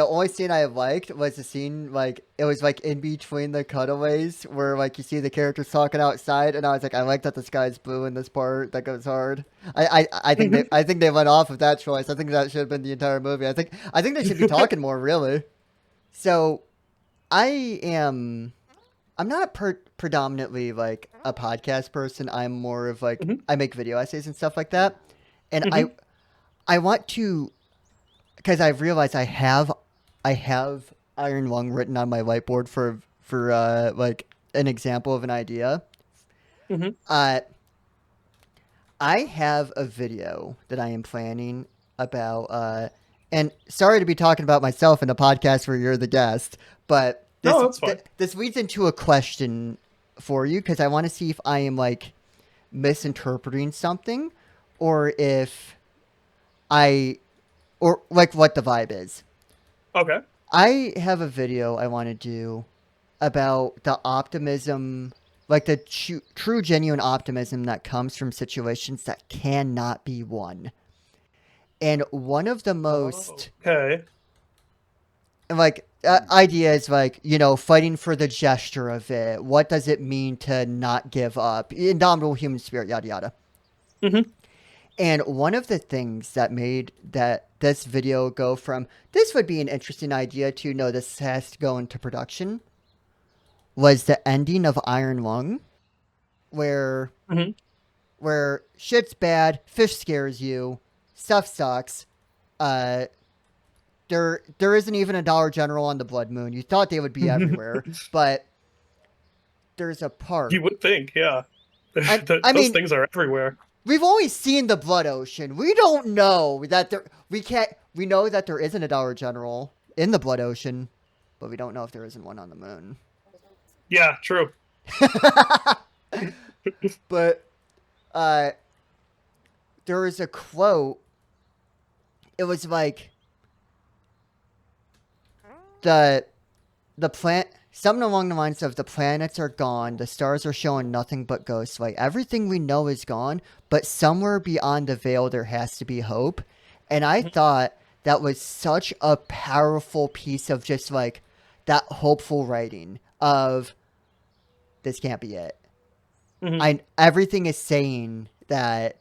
only scene I liked was the scene like it was like in between the cutaways where like you see the characters talking outside, and I was like, I like that the sky's blue in this part that goes hard. I think they went off of that choice. I think that should have been the entire movie. I think they should be talking more really. So I am I'm not predominantly like a podcast person. I'm more of like hmm I make video essays and stuff like that, and hmm I want to because I've realized I have Iron Lung written on my whiteboard for like an example of an idea. hmm Uh, I have a video that I am planning about. And sorry to be talking about myself in a podcast where you're the guest, but No, that's fine. this leads into a question for you because I want to see if I am like misinterpreting something, or if I or like what the vibe is. Okay. I have a video I want to do about the optimism, like the true, genuine optimism that comes from situations that cannot be won. And one of the Oh, most, okay. like, ideas like, fighting for the gesture of it. What does it mean to not give up? Indomitable human spirit, yada, yada. hmm And one of the things that made that this video go from this would be an interesting idea to no, this has to go into production was the ending of Iron Lung, where hmm shit's bad, fish scares you, stuff sucks. Uh, there isn't even a Dollar General on the Blood Moon. You thought they would be everywhere, but there's a park. You would think, yeah. And I Those mean, things are everywhere. we've always seen the Blood Ocean. We don't know that there. We can't. We know that there isn't a Dollar General in the Blood Ocean, but we don't know if there isn't one on the moon. Yeah, true. But uh, there was a quote. It was like the the plant something along the lines of the planets are gone, the stars are showing nothing but ghosts. Like everything we know is gone, but somewhere beyond the veil there has to be hope. And I thought that was such a powerful piece of just like that hopeful writing of this can't be it. Hmm. I everything is saying that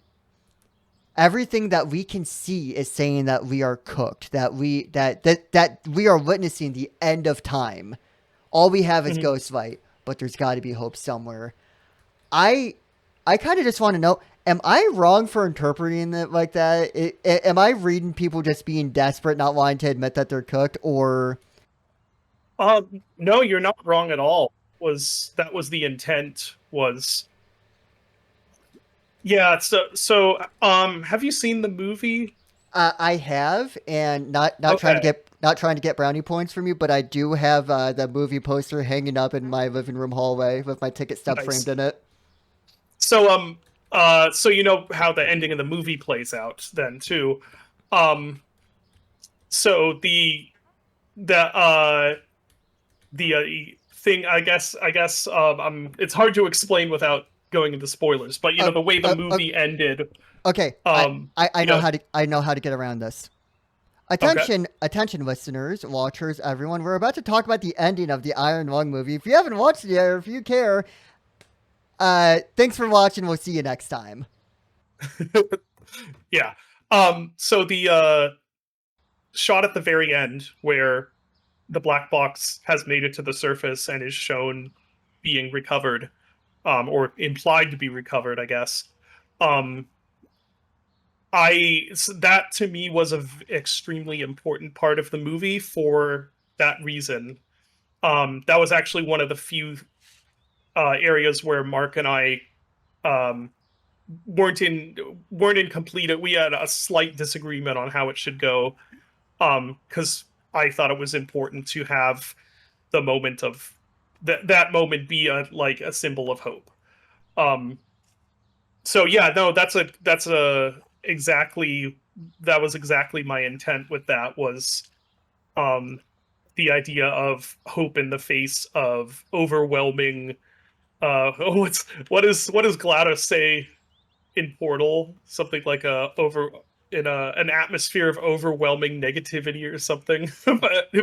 everything that we can see is saying that we are cooked, that we are witnessing the end of time. All we have is Hmm. ghost light, but there's got to be hope somewhere. I I kind of just want to know: am I wrong for interpreting it like that? Am I reading people just being desperate, not wanting to admit that they're cooked, or Uh, no, you're not wrong at all. Was that was the intent? Was yeah. Have you seen the movie? I have, and not trying to Okay, get brownie points from you, but I do have the movie poster hanging up in my living room hallway with my ticket stub framed nice. in it. So you know how the ending of the movie plays out then too. Um, so the the thing, it's hard to explain without going into spoilers, but you know Uh, the way the uh, uh, movie ended. okay, Um, I you know know, how to get around this. okay. Attention, listeners, watchers, everyone. We're about to talk about the ending of the Iron Lung movie. If you haven't watched it yet, or if you care, thanks for watching. We'll see you next time. Yeah. So the shot at the very end where the black box has made it to the surface and is shown being recovered, or implied to be recovered, I guess. Um, that to me was a extremely important part of the movie for that reason. That was actually one of the few areas where Mark and I um, weren't in weren't in complete. We had a slight disagreement on how it should go, because I thought it was important to have the moment of that moment be a symbol of hope. Um, so yeah, no, that's a exactly that was exactly my intent with that was um the idea of hope in the face of overwhelming what does GLaDOS say in Portal? Something like a over in an atmosphere of overwhelming negativity or something.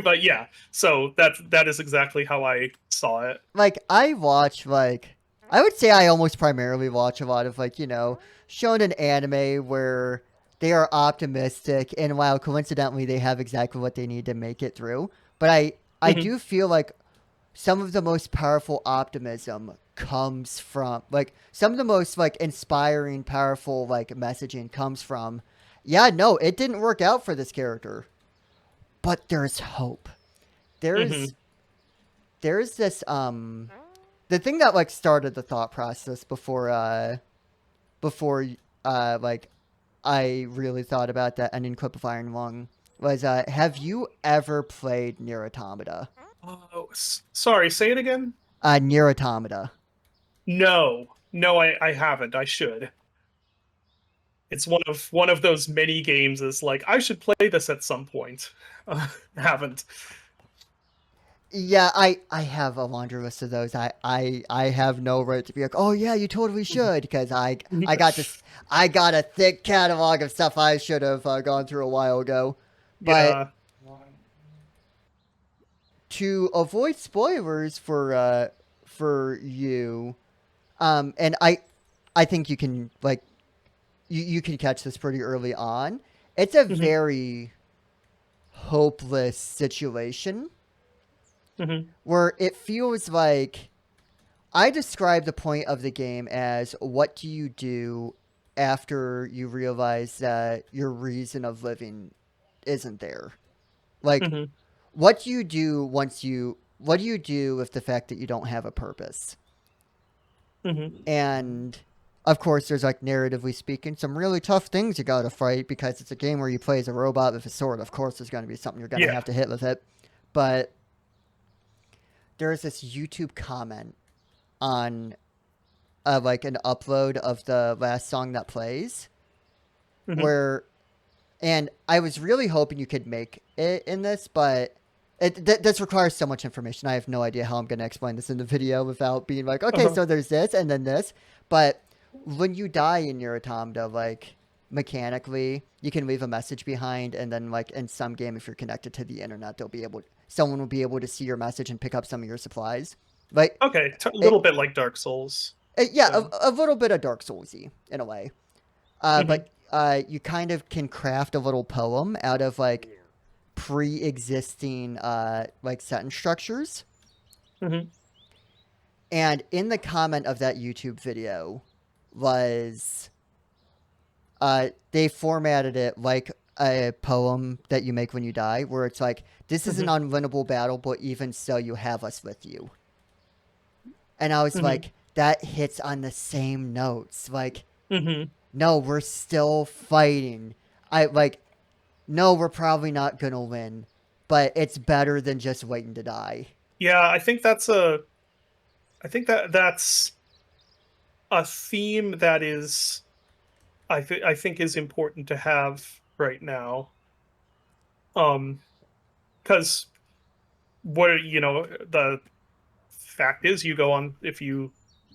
But yeah, so that is exactly how I saw it. Like I watch I would say I almost primarily watch a lot of shonen anime where they are optimistic and while coincidentally they have exactly what they need to make it through. But I Hmm. do feel like some of the most powerful optimism comes from some of the most inspiring powerful messaging comes from yeah, no, it didn't work out for this character, but there's hope. Hmm. There's there's this the thing that started the thought process before like I really thought about that ending clip of Iron Lung was have you ever played Nier Automata? Oh, sorry, say it again. Nier Automata. No, no, I haven't. I should. It's one of those many games that's like I should play this at some point. Haven't. Yeah, I have a laundry list of those. I have no right to be like, oh yeah, you totally should, because I got a thick catalog of stuff I should have gone through a while ago. But Yeah. to avoid spoilers for you, and I think you can you can catch this pretty early on. It's a Hmm. very hopeless situation Hmm. where it feels like I describe the point of the game as what do you do after you realize that your reason of living isn't there? Like, Hmm. what do you do with the fact that you don't have a purpose? Hmm. And of course, there's narratively speaking, some really tough things you gotta fight because it's a game where you play as a robot with a sword. Of course, there's gonna be something you're gonna Yeah. have to hit with it. But there's this YouTube comment on like an upload of the last song that plays, Hmm. where and I was really hoping you could make it in this, but this requires so much information. I have no idea how I'm going to explain this in the video without being like, okay, Uh-huh. so there's this and then this. But when you die in your automata, like mechanically, you can leave a message behind, and then like in some game, if you're connected to the internet, someone will be able to see your message and pick up some of your supplies. Like Okay, a little it, bit like Dark Souls. yeah, Then. a little bit of Dark Soulsy in a way. Hmm. But you kind of can craft a little poem out of like pre-existing like sentence structures. Hmm. And in the comment of that YouTube video was they formatted it like a poem that you make when you die, where it's like, this is an Hmm. unwinnable battle, but even so, you have us with you. And I was Hmm. like, that hits on the same notes. Like, Hmm. no, we're still fighting. I like, no, we're probably not gonna win, but it's better than just waiting to die. Yeah, I think that's a theme that is I think is important to have right now. Because the fact is, you go on if you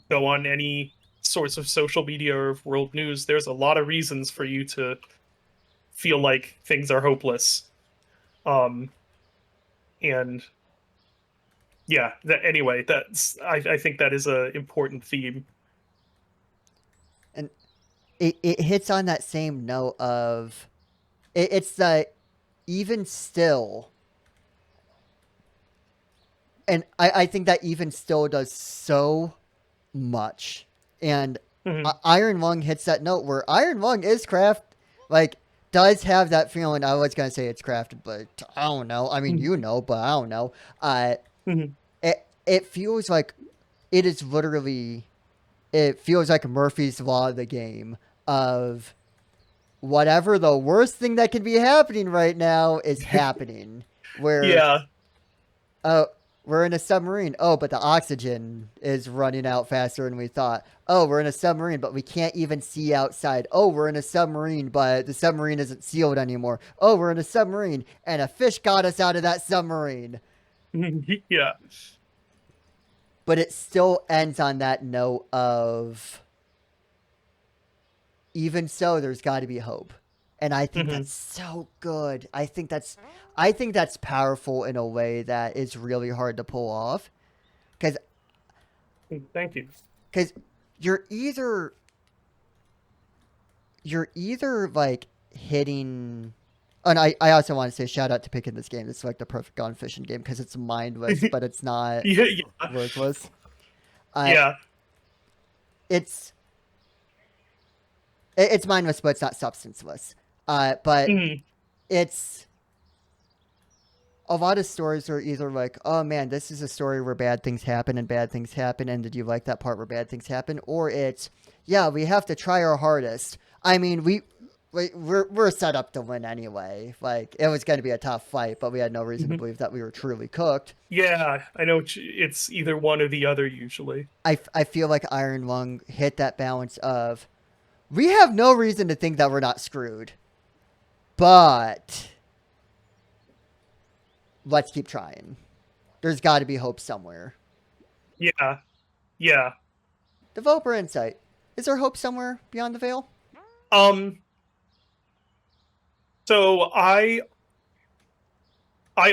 go on any source of social media or world news, there's a lot of reasons for you to feel like things are hopeless. Um, and yeah, anyway, I think that is a important theme. And it hits on that same note of it's the even still, and I think that even still does so much. And Hmm. Iron Lung hits that note where Iron Lung is craft, like, does have that feeling. I was gonna say it's crafted, but I don't know. I mean, you know, but I don't know. Hmm. It feels like it is literally. It feels like Murphy's Law of the game of whatever the worst thing that can be happening right now is happening. Where Yeah. oh, we're in a submarine. Oh, but the oxygen is running out faster than we thought. Oh, we're in a submarine, but we can't even see outside. Oh, we're in a submarine, but the submarine isn't sealed anymore. Oh, we're in a submarine, and a fish got us out of that submarine. Yeah. But it still ends on that note of even so, there's got to be hope. And I think Hmm. that's so good. I think that's powerful in a way that is really hard to pull off because Thank you. because you're either you're either like hitting. Oh, and I also want to say shout out to picking this game. It's like the perfect gone fishing game because it's mindless, but it's not Yeah, yeah, worthless. Uh, yeah. it's it's mindless, but it's not substanceless. But Hmm. it's a lot of stories are either like, oh man, this is a story where bad things happen and bad things happen, and did you like that part where bad things happen? Or it's, yeah, we have to try our hardest. I mean, we're set up to win anyway. Like it was going to be a tough fight, but we had no reason to Hmm. believe that we were truly cooked. Yeah, I know it's either one or the other usually. I feel like Iron Lung hit that balance of we have no reason to think that we're not screwed, but let's keep trying. There's got to be hope somewhere. Yeah, yeah. Developer insight. Is there hope somewhere beyond the veil? Um, so I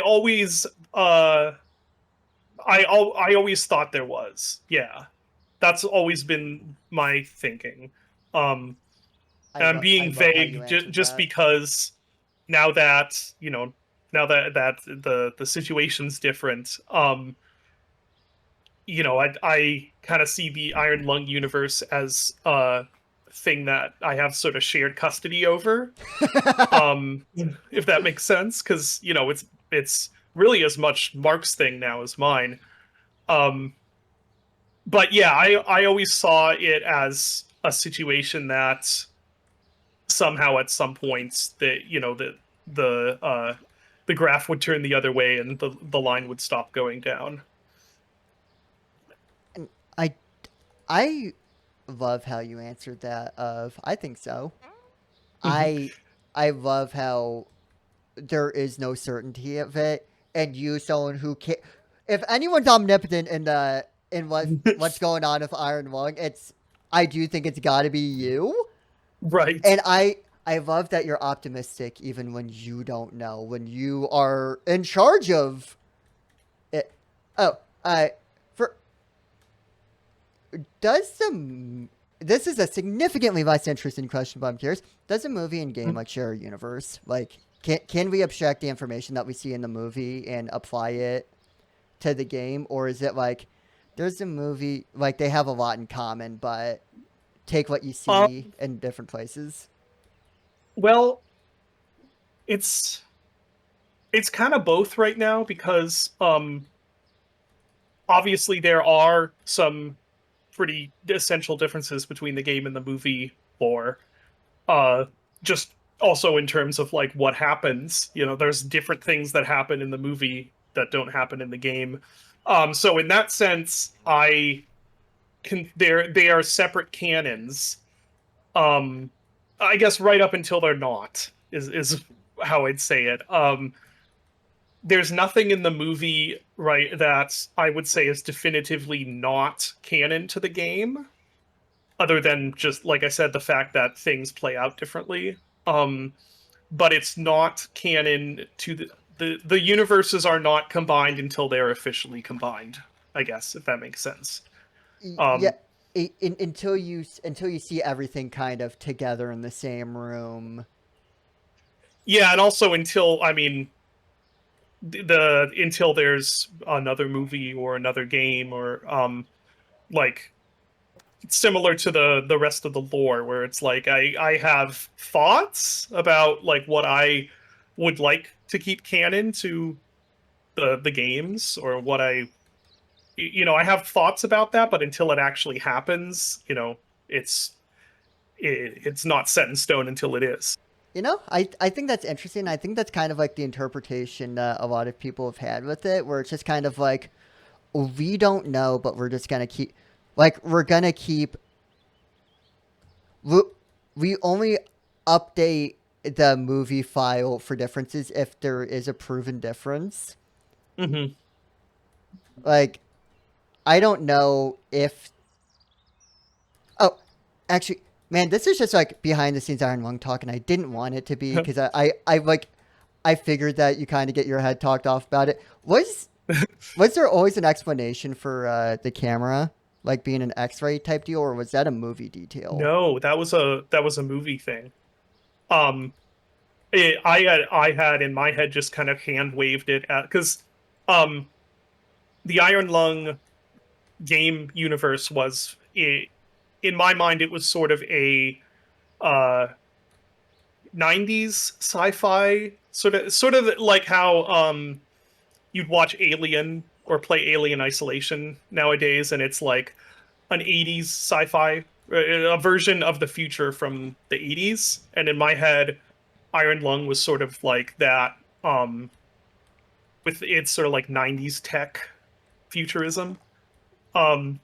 always I always thought there was. Yeah. That's always been my thinking. Um, and I'm I being love how you vague answered just that. because now that, now that the situation's different, I kind of see the Iron Lung universe as a thing that I have sort of shared custody over. If that makes sense, because it's really as much Mark's thing now as mine. Um, but yeah, I always saw it as a situation that somehow at some points that the graph would turn the other way and the line would stop going down. And I I love how you answered that. I think so. Mhm. I I love how there is no certainty of it, and you, someone who can, if anyone's omnipotent in what's going on with Iron Lung, it's I do think it's got to be you, Right. and I love that you're optimistic even when you don't know, when you are in charge of it. Oh, I for does the this is a significantly less interesting question, but I'm curious. Does a movie and game like share a universe? Like, can we abstract the information that we see in the movie and apply it to the game, or is it like there's a movie like they have a lot in common, but take what you see Um, in different places? well, it's it's kind of both right now because obviously there are some pretty essential differences between the game and the movie lore. Uh just also in terms of like what happens, there's different things that happen in the movie that don't happen in the game. So in that sense, I can they are separate canons. Um I guess right up until they're not is how I'd say it. There's nothing in the movie, right, that I would say is definitively not canon to the game, other than just like I said, the fact that things play out differently. Um, but it's not canon to the universes are not combined until they're officially combined. I guess if that makes sense. Yeah, Um, until you see everything kind of together in the same room. yeah, and also until I mean until there's another movie or another game or like similar to the rest of the lore where it's like I have thoughts about like what I would like to keep canon to the games or what I have thoughts about that, but until it actually happens, it's it's not set in stone until it is. I think that's interesting. I think that's kind of like the interpretation that a lot of people have had with it, where it's just kind of like we don't know, but we're just gonna keep, like we're gonna keep. We, we only update the movie file for differences if there is a proven difference. Hmm. Like I don't know if. Oh, actually, man, this is just like behind the scenes Iron Lung talk, and I didn't want it to be because I like I figured that you kind of get your head talked off about it. Was there always an explanation for the camera, like being an X-ray type deal, or was that a movie detail? No, that was a movie thing. Um, I had in my head just kind of hand waved it at because um the Iron Lung game universe was in my mind it was sort of a uh 90s sci-fi sort of like how you'd watch Alien or play Alien Isolation nowadays and it's like an 80s sci-fi a version of the future from the 80s, and in my head Iron Lung was sort of like that, with its sort of like 90s tech futurism. um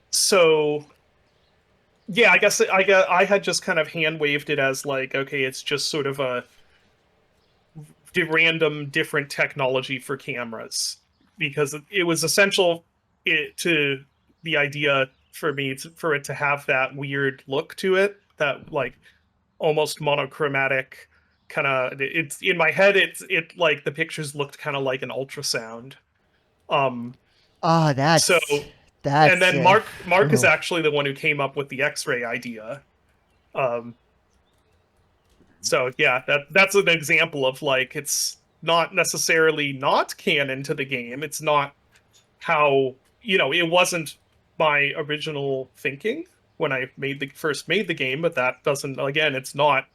so yeah, I had just kind of hand waved it as like, okay, it's just sort of a random different technology for cameras because it was essential to the idea for me for it to have that weird look to it, that like almost monochromatic kind of. It's in my head. It like the pictures looked kind of like an ultrasound. Um, Oh, so and that's then Mark is oh. actually the one who came up with the X-ray idea. Um, So yeah, that's an example of like it's not necessarily not canon to the game. It's not how, it wasn't my original thinking when I first made the game, but that doesn't, again, it's not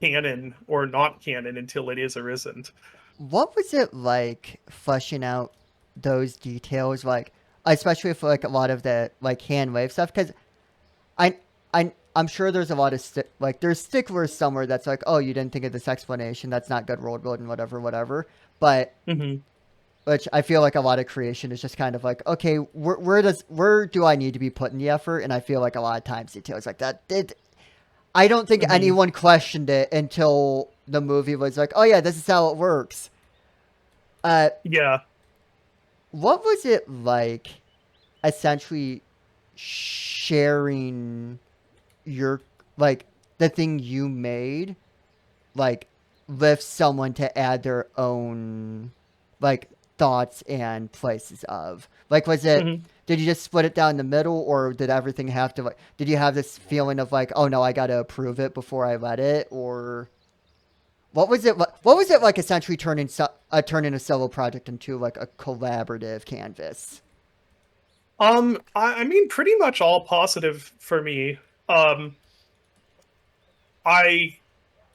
canon or not canon until it is or isn't. What was it like fleshing out those details, like especially for like a lot of the like hand wave stuff? Because I I'm sure there's a lot of like there's sticklers somewhere that's like, oh, you didn't think of this explanation. That's not good world building, whatever, whatever. But Hmm. which I feel like a lot of creation is just kind of like, okay, where do I need to be putting the effort? And I feel like a lot of times details like that. I don't think Hmm. anyone questioned it until the movie was like, oh yeah, this is how it works. Uh, Yeah. what was it like, essentially sharing your like the thing you made like with someone to add their own like thoughts and places of like was it Hmm. did you just split it down the middle or did everything have to like did you have this feeling of like oh no I gotta approve it before I let it or what was it like essentially turning a solo project into like a collaborative canvas. I mean, pretty much all positive for me. Um, I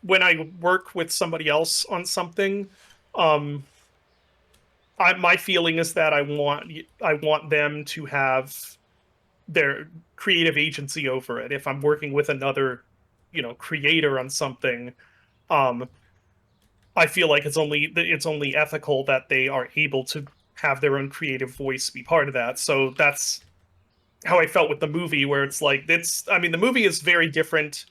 when I work with somebody else on something, um, my feeling is that I want them to have their creative agency over it. If I'm working with another, creator on something, um, I feel like it's only ethical that they are able to have their own creative voice be part of that. So that's how I felt with the movie, where it's like I mean, the movie is very different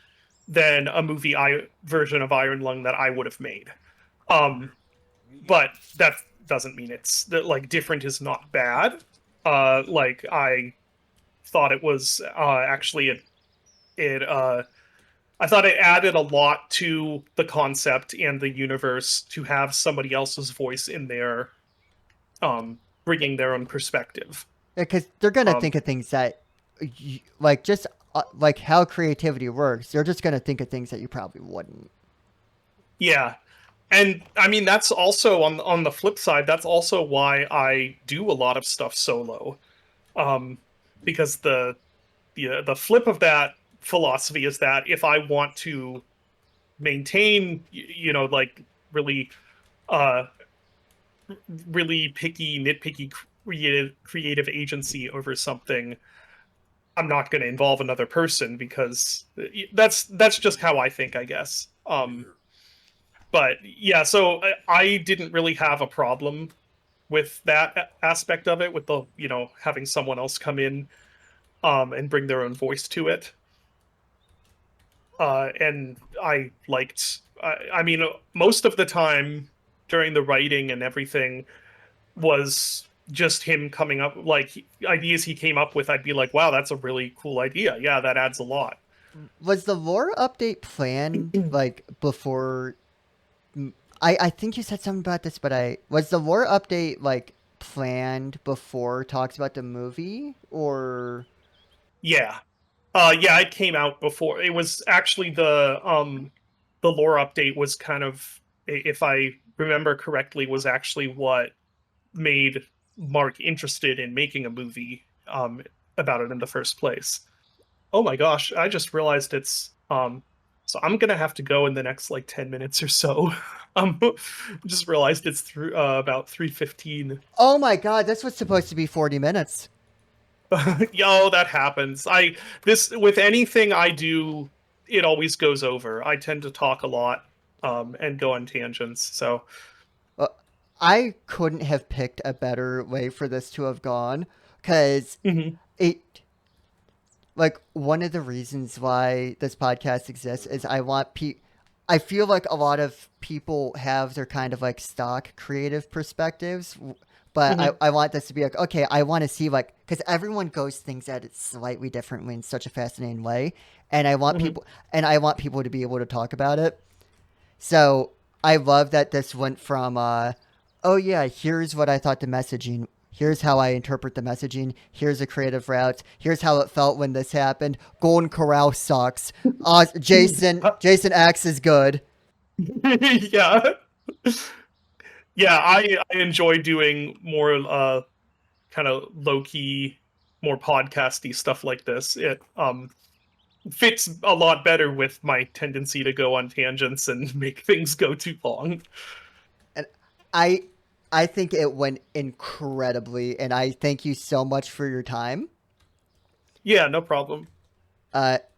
than a movie I version of Iron Lung that I would have made. Um, but that doesn't mean it's that like different is not bad. Like I thought it was actually it I thought it added a lot to the concept and the universe to have somebody else's voice in there, bringing their own perspective. Because they're gonna Um, think of things that like just like how creativity works they're just gonna think of things that you probably wouldn't. yeah, and I mean that's also on the flip side. That's also why I do a lot of stuff solo, um, because the flip of that philosophy is that if I want to maintain, like really uh really picky, nitpicky creative agency over something, I'm not going to involve another person because that's just how I think, I guess. But yeah, so I didn't really have a problem with that aspect of it, with the having someone else come in and bring their own voice to it. And I liked, I mean, most of the time during the writing and everything was just him coming up like ideas he came up with. I'd be like, wow, that's a really cool idea. Yeah, that adds a lot. Was the lore update planned like before I think you said something about this but I was the lore update like planned before talks about the movie or Yeah. Yeah, it came out before. It was actually the lore update was kind of, if I remember correctly, was actually what made Mark interested in making a movie about it in the first place. Oh my gosh, I just realized so I'm gonna have to go in the next like 10 minutes or so. Um just realized it's through about 3:15. oh my god this was supposed to be 40 minutes. Yo, that happens. I this with anything I do, it always goes over. I tend to talk a lot and go on tangents. So, uh, I couldn't have picked a better way for this to have gone because mhm, it like one of the reasons why this podcast exists is I feel like a lot of people have their kind of like stock creative perspectives, but mhm, I want this to be like, okay, I want to see like, because everyone goes things at it slightly differently in such a fascinating way. mhm. And I want people to be able to talk about it. So I love that this went from, oh yeah, here's what I thought the messaging. Here's how I interpret the messaging. Here's the creative routes. Here's how it felt when this happened. Golden Corral sucks. Jason X is good. Yeah. Yeah, I enjoy doing more kind of low key, more podcasty stuff like this. It fits a lot better with my tendency to go on tangents and make things go too long. And I I think it went incredibly, and I thank you so much for your time. Yeah, no problem.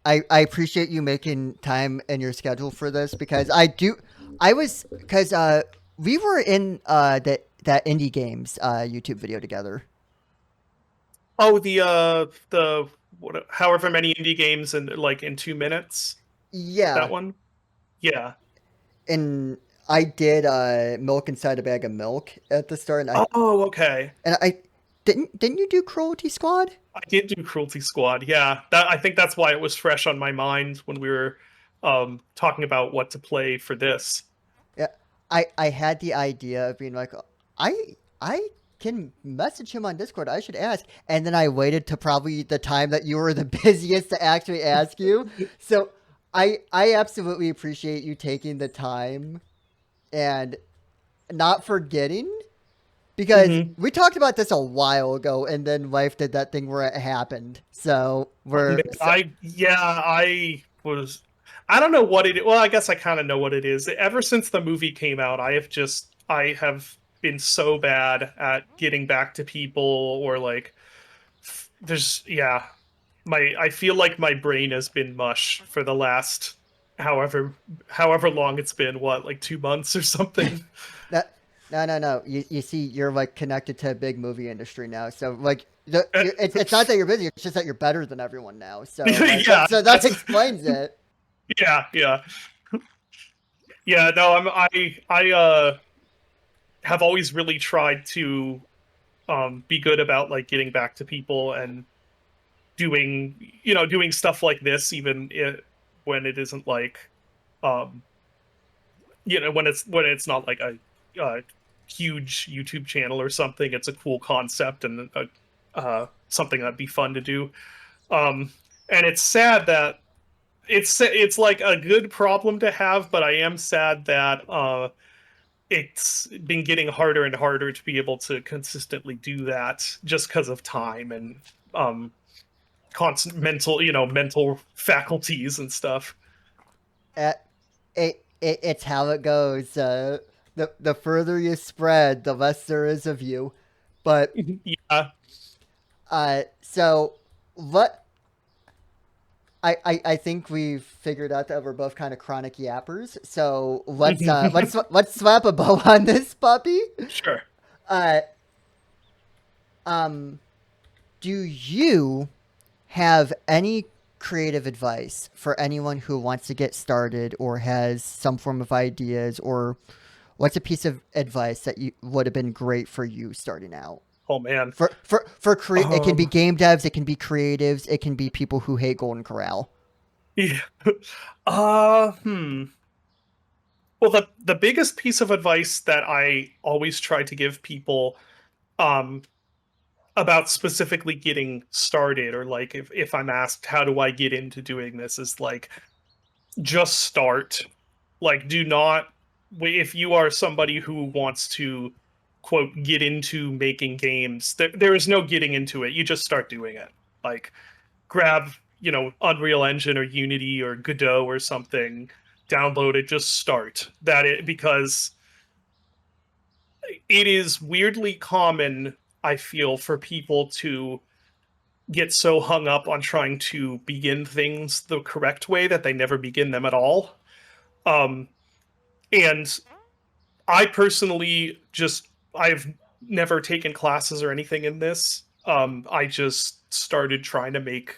I appreciate you making time in your schedule for this because I do. I was because we were in the that indie games YouTube video together. Oh, the what, however many indie games in like in 2 minutes. That Yeah, one. Yeah. and I did milk inside a bag of milk at the start, Oh, okay. and I didn't you do Cruelty Squad? I did do Cruelty Squad. Yeah, that I think that's why it was fresh on my mind when we were talking about what to play for this. Yeah, I had the idea of being like, I can message him on Discord. I should ask, and then I waited to probably the time that you were the busiest to actually ask you. So I absolutely appreciate you taking the time and not forgetting because Hmm. we talked about this a while ago, and then life did that thing where it happened. So we're so, I was I don't know what it well, I guess I kind of know what it is. Ever since the movie came out, I have been so bad at getting back to people or like there's yeah, my I feel like my brain has been mush for the last however however long it's been, what, like 2 months or something. that. No. You see, you're like connected to a big movie industry now. So like, it's not that you're busy. It's just that you're better than everyone now. So like, Yeah, so that that's explains it. yeah. Yeah, no, I have always really tried to be good about like getting back to people and doing doing stuff like this when it isn't like um when it's not like a huge YouTube channel or something. It's a cool concept and something that'd be fun to do. Um, and it's sad that it's like a good problem to have, but I am sad that it's been getting harder and harder to be able to consistently do that just because of time and um constant mental faculties and stuff. Uh, it's how it goes. The further you spread, the less there is of you. But Yeah. so what I think we've figured out that we're both kind of chronic yappers. So let's slap a bow on this puppy. Sure. Uh, um, do you have any creative advice for anyone who wants to get started or has some form of ideas, or what's a piece of advice that you would have been great for you starting out? Oh man. It can be um game devs, it can be creatives, it can be people who hate Golden Corral. yeah. Hmm. Well, the biggest piece of advice that I always try to give people um about specifically getting started, or like if I'm asked how do I get into doing this, is like just start. Like, do not if you are somebody who wants to quote get into making games, there is no getting into it. You just start doing it. Like, grab Unreal Engine or Unity or Godot or something, download it, just start that it because it is weirdly common, I feel, for people to get so hung up on trying to begin things the correct way that they never begin them at all. um and I personally just I've never taken classes or anything in this. I just started trying to make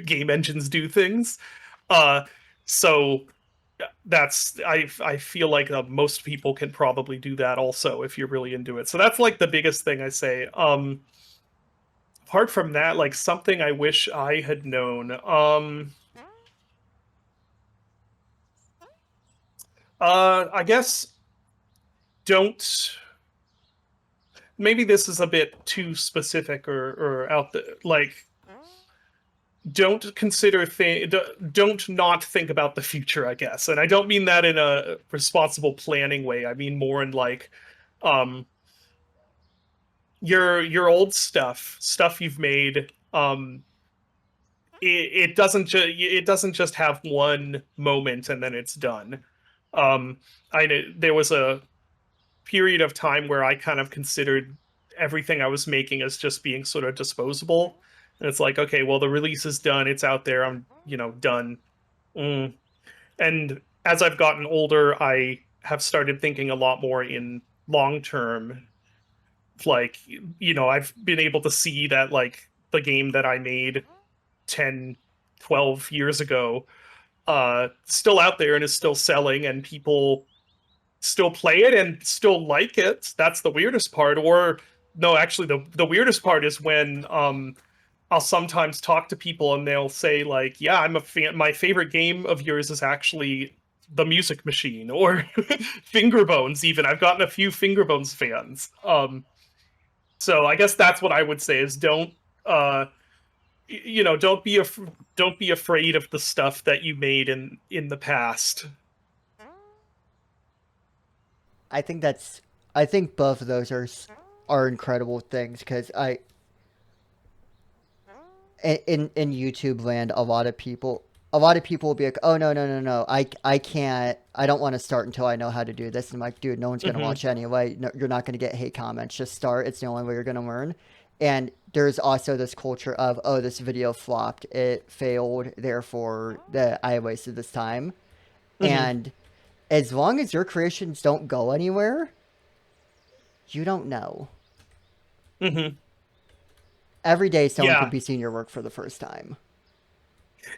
game engines do things. Uh, so that's I feel like most people can probably do that also if you're really into it. So that's like the biggest thing I say. Apart from that, like something I wish I had known. I guess don't maybe this is a bit too specific or out there. Like, don't consider don't not think about the future, I guess. And I don't mean that in a responsible planning way. I mean more in like um your old stuff you've made. It doesn't just have one moment and then it's done. I know there was a period of time where I kind of considered everything I was making as just being sort of disposable. And it's like, okay, well, the release is done. It's out there. I'm, done. Mm. And as I've gotten older, I have started thinking a lot more in long term. like, I've been able to see that like the game that I made 10, 12 years ago still out there and is still selling, and people still play it and still like it. That's the weirdest part. Or no, actually, the weirdest part is when I'll sometimes talk to people and they'll say like, "Yeah, I'm a fan. My favorite game of yours is actually the Music Machine or Fingerbones." Even I've gotten a few Fingerbones fans. So I guess that's what I would say is don't uh don't be afraid of the stuff that you made in the past. I think that's. I think both of those are incredible things because in YouTube land, a lot of people will be like, oh no, I can't, I don't want to start until I know how to do this. And I'm like, dude, no one's gonna Hmm. watch anyway. No, you're not gonna get hate comments. Just start. It's the only way you're gonna learn. And there's also this culture of, oh, this video flopped, it failed, therefore that I wasted this time. Hmm. And as long as your creations don't go anywhere, you don't know. Hmm. Every day, someone could Yeah, be seeing your work for the first time.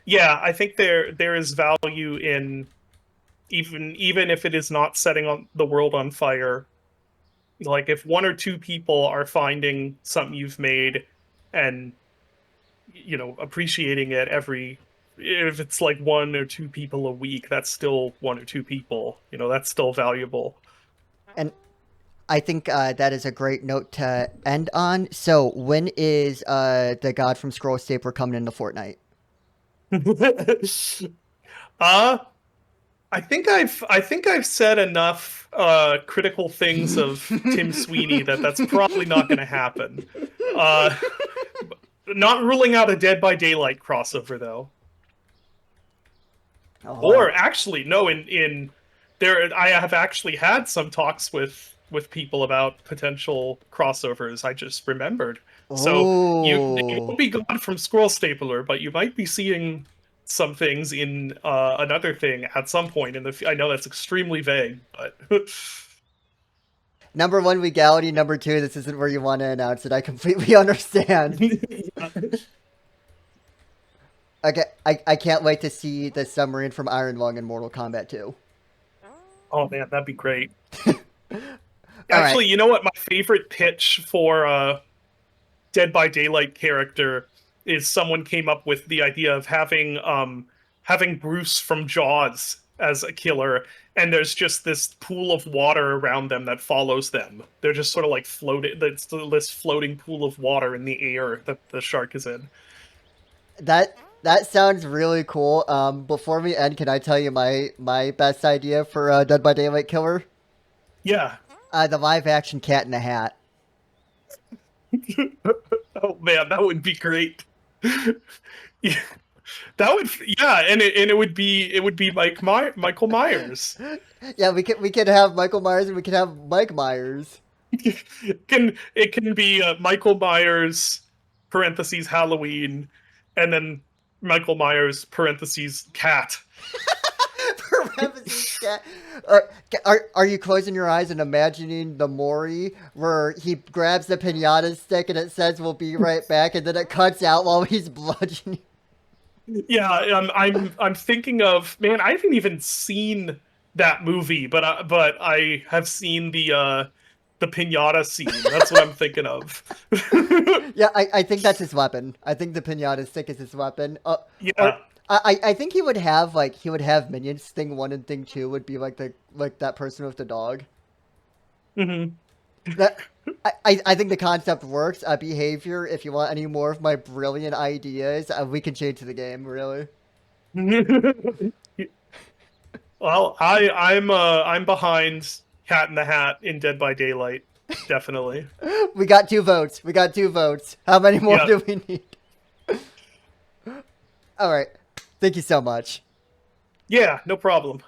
yeah. I think there is value in even if it is not setting on the world on fire. Like if one or two people are finding something you've made and appreciating it every if it's like one or two people a week, that's still one or two people. That's still valuable. And I think that is a great note to end on. So, when is the God from Scroll Stapler coming into Fortnite? uh I think I've said enough critical things of Tim Sweeney that that's probably not going to happen. Uh Not ruling out a Dead by Daylight crossover though. Oh, Or actually, no, in there I have actually had some talks with people about potential crossovers. I just remembered. So it oh. won't be God from Scroll Stapler, but you might be seeing some things in another thing at some point in I know that's extremely vague, but Number one, legality. Number two, this isn't where you want to announce it. I completely understand. Okay, I can't wait to see the submarine from Iron Lung in Mortal Kombat 2. Oh man, that'd be great. All right. Actually, you know what? My favorite pitch for Dead by Daylight character is someone came up with the idea of having Bruce from Jaws as a killer, and there's just this pool of water around them that follows them. They're just sort of like floating. It's this floating pool of water in the air that the shark is in. That sounds really cool. Before we end, can I tell you my best idea for Dead by Daylight killer? Yeah. The live action Cat in the Hat. Oh man, that would be great. Yeah, that would. Yeah, and it would be Michael Myers. Yeah, we could have Michael Myers and we could have Mike Myers. It can be Michael Myers parentheses Halloween, and then Michael Myers parentheses cat. Parentheses cat. Are you closing your eyes and imagining the Mori where he grabs the pinata stick and it says "We'll be right back" and then it cuts out while he's bludgeoning? Yeah, I'm thinking of, man. I haven't even seen that movie, but I have seen the pinata scene. That's what I'm thinking of. Yeah, I think that's his weapon. I think the pinata stick is his weapon. Or Yeah. I think he would have minions. Thing one and thing two would be like that person with the dog. Hmm. That I think the concept works. Behavior. If you want any more of my brilliant ideas, we can change the game. Really, Well, I'm behind Cat in the Hat in Dead by Daylight. Definitely. we got 2 votes. We got 2 votes. How many more Yeah. do we need? All right. Thank you so much. Yeah, no problem.